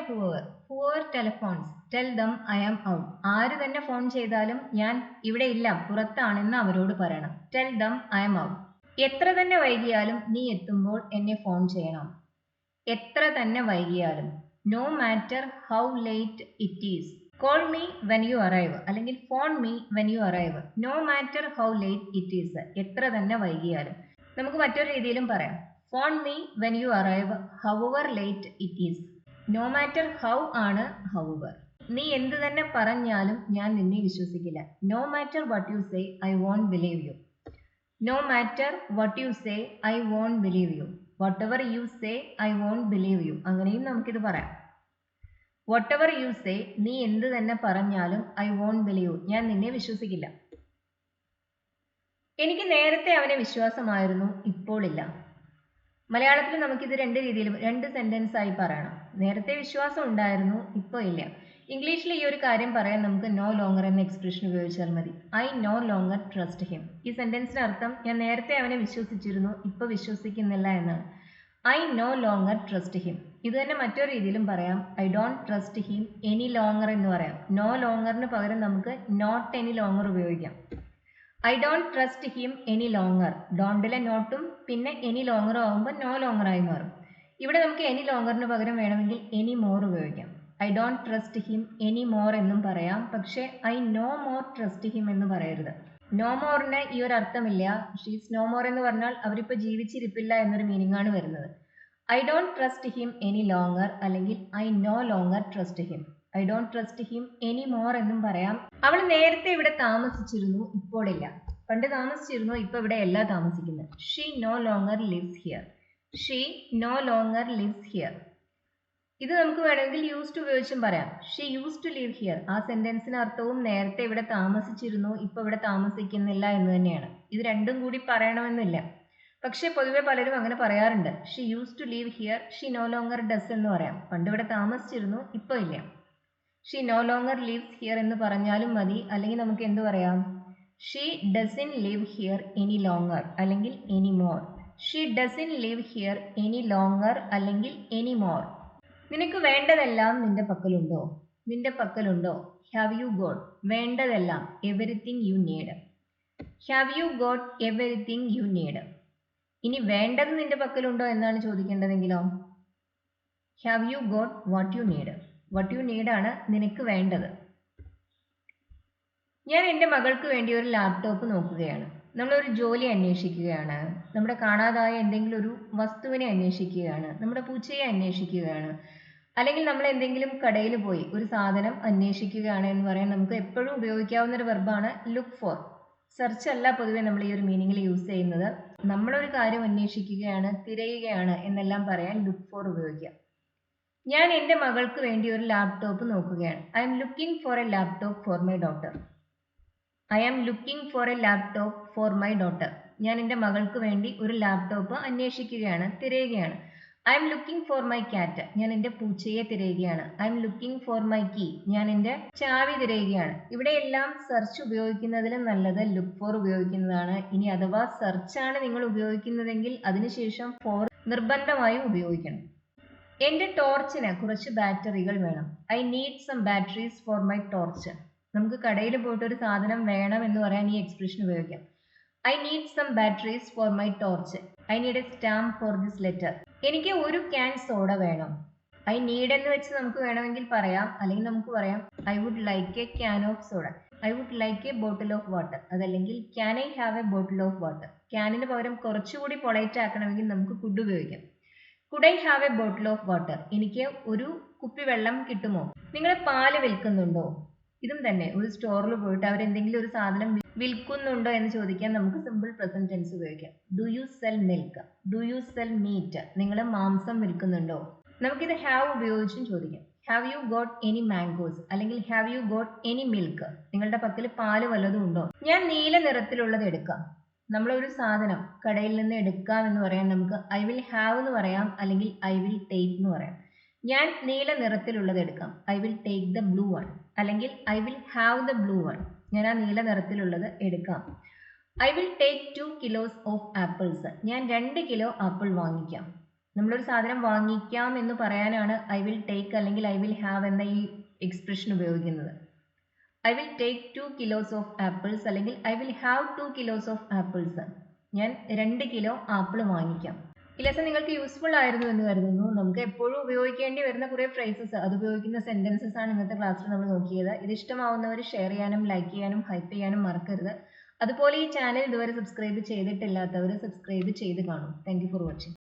whoever telephones tell them I am out. ആര് തന്നെ ഫോൺ ചെയ്താലും ഞാൻ ഇവിടെ ഇല്ല, പുറത്താണെന്ന് അവരോട് പറയണം. Tell them I'm out. എത്ര തന്നെ വൈകിയാലും നീ എത്തുമ്പോൾ എന്നെ ഫോൺ ചെയ്യണം. എത്ര തന്നെ വൈകിയാലും, no matter how late it is call me when you arrive, അല്ലെങ്കിൽ phone me when you arrive. No matter how late it is, എത്ര തന്നെ വൈകിയാലും. നമുക്ക് മറ്റൊരു രീതിയിലും പറയാം. Phone me when you arrive however late it is. No matter how ആണ് however. നീ എന്ത് തന്നെ പറഞ്ഞാലും ഞാൻ നിന്നെ വിശ്വസിക്കില്ല. No matter what you say I won't believe you. No matter what you say I won't believe you. Whatever you say I won't believe you. അങ്ങനെയും നമുക്കിത് പറയാം. വാട്ട് എവർ യു സേ, നീ എന്ത് തന്നെ പറഞ്ഞാലും, ഐ വോണ്ട് ബിലീവ്, ഞാൻ നിന്നെ വിശ്വസിക്കില്ല. എനിക്ക് നേരത്തെ അവനെ വിശ്വാസമായിരുന്നു, ഇപ്പോൾ ഇല്ല. മലയാളത്തിൽ നമുക്കിത് രണ്ട് രീതിയിലും രണ്ട് സെന്റൻസ് ആയി പറയണം. നേരത്തെ വിശ്വാസം ഉണ്ടായിരുന്നു, ഇപ്പോൾ ഇല്ല. ഇംഗ്ലീഷിൽ ഈ ഒരു കാര്യം പറയാൻ നമുക്ക് നോ ലോങ്ങർ എന്ന എക്സ്പ്രഷൻ ഉപയോഗിച്ചാൽ മതി. I no longer trust him. ഈ സെന്റൻസിന്റെ അർത്ഥം ഞാൻ നേരത്തെ അവനെ വിശ്വസിച്ചിരുന്നു, ഇപ്പോൾ വിശ്വസിക്കുന്നില്ല എന്നാണ്. I no longer trust him. ഇത് തന്നെ മറ്റൊരു രീതിയിലും പറയാം. I don't trust him any longer എന്ന് പറയാം. നോ ലോങ്ങറിന് പകരം നമുക്ക് നോട്ട് എനി ലോങ്ങർ ഉപയോഗിക്കാം. I don't trust him any longer. ഡോണ്ടിലെ നോട്ടും പിന്നെ എനി ലോങ്ങറും ആകുമ്പോൾ നോ ലോങ്ങർ ആയി മാറും. ഇവിടെ നമുക്ക് എനി ലോങ്ങറിന് പകരം വേണമെങ്കിൽ എനി മോർ ഉപയോഗിക്കാം. I don't trust him any more എന്നും പറയാം. പക്ഷേ I know more trust him എന്ന് പറയരുത്. നോ മോറിന് ഈ ഒരു അർത്ഥമില്ല. ഷീസ് നോ മോർ എന്ന് പറഞ്ഞാൽ അവരിപ്പോൾ ജീവിച്ചിരിപ്പില്ല എന്നൊരു മീനിങ് ആണ് വരുന്നത്. I don't trust him any longer അല്ലെങ്കിൽ I no longer trust him. I don't trust him any more എന്നും പറയാം. അവൾ നേരത്തെ ഇവിടെ താമസിച്ചിരുന്നു, ഇപ്പോൾ ഇല്ല. പണ്ട് താമസിച്ചിരുന്നു, ഇപ്പോൾ ഇവിടെ അല്ല താമസിക്കുന്നത്. She no longer lives here. She no longer lives here. ഇത് നമുക്ക് വേണമെങ്കിൽ യൂസ് ടു ഉപയോഗിച്ചും പറയാം. She used to live here. ആ സെന്റൻസിന് അർത്ഥവും നേരത്തെ ഇവിടെ താമസിച്ചിരുന്നു, ഇപ്പോൾ ഇവിടെ താമസിക്കുന്നില്ല എന്ന് തന്നെയാണ്. ഇത് രണ്ടും കൂടി പറയണമെന്നില്ല. പക്ഷെ പൊതുവെ പലരും അങ്ങനെ പറയാറുണ്ട്. She used to live here, she no longer does എന്ന് പറയാം. പണ്ട് ഇവിടെ താമസിച്ചിരുന്നു, ഇപ്പോൾ ഇല്ല. She no longer lives here എന്ന് പറഞ്ഞാലും മതി. അല്ലെങ്കിൽ നമുക്ക് എന്ത് പറയാം? She doesn't live here any longer അല്ലെങ്കിൽ any more. She doesn't live here any longer അല്ലെങ്കിൽ എനി മോർ. നിനക്ക് വേണ്ടതെല്ലാം നിന്റെ പക്കലുണ്ടോ? നിന്റെ പക്കലുണ്ടോ? ഹാവ് യു ഗോട്ട് വേണ്ടതെല്ലാം everything you need. Have you got everything you need. ഇനി വേണ്ടത് നിന്റെ പക്കലുണ്ടോ എന്നാണ് ചോദിക്കേണ്ടതെങ്കിലോ have you got what you need. What you need ആണ് നിനക്ക് വേണ്ടത്. ഞാൻ എൻ്റെ മകൾക്ക് വേണ്ടി ഒരു ലാപ്ടോപ്പ് നോക്കുകയാണ്. നമ്മളൊരു ജോലി അന്വേഷിക്കുകയാണ്, നമ്മുടെ കാണാതായ എന്തെങ്കിലും ഒരു വസ്തുവിനെ അന്വേഷിക്കുകയാണ്, നമ്മുടെ പൂച്ചയെ അന്വേഷിക്കുകയാണ്, അല്ലെങ്കിൽ നമ്മൾ എന്തെങ്കിലും കടയിൽ പോയി ഒരു സാധനം അന്വേഷിക്കുകയാണ് എന്ന് പറയാൻ നമുക്ക് എപ്പോഴും ഉപയോഗിക്കാവുന്ന ഒരു വെർബാണ് ലുക്ക് ഫോർ. സെർച്ച് അല്ല പൊതുവെ നമ്മൾ ഈ ഒരു മീനിങ്ങിൽ യൂസ് ചെയ്യുന്നത്. നമ്മളൊരു കാര്യം അന്വേഷിക്കുകയാണ്, തിരയുകയാണ് എന്നെല്ലാം പറയാൻ ലുക്ക് ഫോർ ഉപയോഗിക്കാം. ഞാൻ എൻ്റെ മകൾക്ക് വേണ്ടി ഒരു ലാപ്ടോപ്പ് നോക്കുകയാണ്. I'm looking for a laptop for my daughter. I am looking for a laptop for my daughter. ഞാൻ എൻ്റെ മകൾക്ക് വേണ്ടി ഒരു ലാപ്ടോപ്പ് അന്വേഷിക്കുകയാണ്, തിരയുകയാണ്. I'm looking for my cat. ഞാൻ എൻ്റെ പൂച്ചയെ തിരയുകയാണ്. I'm looking for my key. ഞാൻ എൻ്റെ ചാവി തിരയുകയാണ്. ഇവിടെയെല്ലാം സെർച്ച് ഉപയോഗിക്കുന്നതിലും നല്ലത് ലുക്ക് ഫോർ ഉപയോഗിക്കുന്നതാണ്. ഇനി അഥവാ സെർച്ചാണ് നിങ്ങൾ ഉപയോഗിക്കുന്നതെങ്കിൽ അതിനുശേഷം ഫോർ നിർബന്ധമായും ഉപയോഗിക്കണം. എൻ്റെ ടോർച്ചിന് കുറച്ച് ബാറ്ററികൾ വേണം. I need some batteries for my torch. നമുക്ക് കടയിൽ പോയിട്ട് ഒരു സാധനം വേണം എന്ന് പറയാൻ ഈ എക്സ്പ്രഷൻ ഉപയോഗിക്കാം. I need some batteries for my torch. I need a stamp for this letter. എനിക്ക് ഒരു ക്യാൻ സോഡ വേണം. ഐ നീഡ് എന്ന് വെച്ച് നമുക്ക് വേണമെങ്കിൽ പറയാം, അല്ലെങ്കിൽ നമുക്ക് പറയാം I would like a can of soda. I would like a bottle of water. അതല്ലെങ്കിൽ can I have a bottle of water. ക്യാനിന് പകരം കുറച്ചുകൂടി പൊളൈറ്റ് ആക്കണമെങ്കിൽ നമുക്ക് കുഡ് ഉപയോഗിക്കാം. Could I have a bottle of water. എനിക്ക് ഒരു കുപ്പി വെള്ളം കിട്ടുമോ? നിങ്ങൾ പാല് വിൽക്കുന്നുണ്ടോ? ഇതും തന്നെ ഒരു സ്റ്റോറിൽ പോയിട്ട് അവരെന്തെങ്കിലും ഒരു സാധനം വിൽക്കുന്നുണ്ടോ എന്ന് ചോദിക്കാൻ നമുക്ക് സിമ്പിൾ പ്രസന്റ് ടെൻസ് ഉപയോഗിക്കാം. Do you sell milk? Do you sell meat? നിങ്ങൾ മാംസം വിൽക്കുന്നുണ്ടോ? നമുക്കിത് ഹാവ് ഉപയോഗിച്ചും ചോദിക്കാം. Have you got any mangoes? അല്ലെങ്കിൽ have you got any milk? നിങ്ങളുടെ പക്കൽ പാല് വല്ലതും ഉണ്ടോ? ഞാൻ നീല നിറത്തിലുള്ളത് എടുക്കാം. നമ്മളൊരു സാധനം കടയിൽ നിന്ന് എടുക്കാം എന്ന് പറയാൻ നമുക്ക് ഐ വിൽ ഹാവ് എന്ന് പറയാം, അല്ലെങ്കിൽ ഐ വിൽ ടേക്ക് എന്ന് പറയാം. ഞാൻ നീല നിറത്തിലുള്ളത് എടുക്കാം. I will take the blue one. അല്ലെങ്കിൽ I will have the blue one. ഞാൻ ആ നീല നിറത്തിലുള്ളത് എടുക്കാം. I will take 2 kilos of apples. ഞാൻ 2 കിലോ ആപ്പിൾ വാങ്ങിക്കാം. നമ്മളൊരു സാധനം വാങ്ങിക്കാം എന്ന് പറയാനാണ് ഐ വിൽ ടേക്ക് അല്ലെങ്കിൽ ഐ വിൽ ഹാവ് എന്ന ഈ എക്സ്പ്രഷൻ ഉപയോഗിക്കുന്നത്. I will take 2 kilos of apples അല്ലെങ്കിൽ I will have 2 kilos of apples. ഞാൻ 2 കിലോ ആപ്പിൾ വാങ്ങിക്കാം. ഈ ലെസൺ നിങ്ങൾക്ക് യൂസ്ഫുൾ ആയിരുന്നു എന്ന് കരുതുന്നു. നമുക്ക് എപ്പോഴും ഉപയോഗിക്കേണ്ടി വരുന്ന കുറേ ഫ്രേസസ്, അത് ഉപയോഗിക്കുന്ന സെന്റൻസസ് ആണ് ഇന്നത്തെ ക്ലാസ്സിൽ നമ്മൾ നോക്കിയത്. ഇത് ഇഷ്ടമാവുന്നവർ ഷെയർ ചെയ്യാനും ലൈക്ക് ചെയ്യാനും ഹൈപ്പ് ചെയ്യാനും മറക്കരുത്. അതുപോലെ ഈ ചാനൽ ഇതുവരെ സബ്സ്ക്രൈബ് ചെയ്തിട്ടില്ലാത്തവർ സബ്സ്ക്രൈബ് ചെയ്ത് കാണും. Thank you for watching.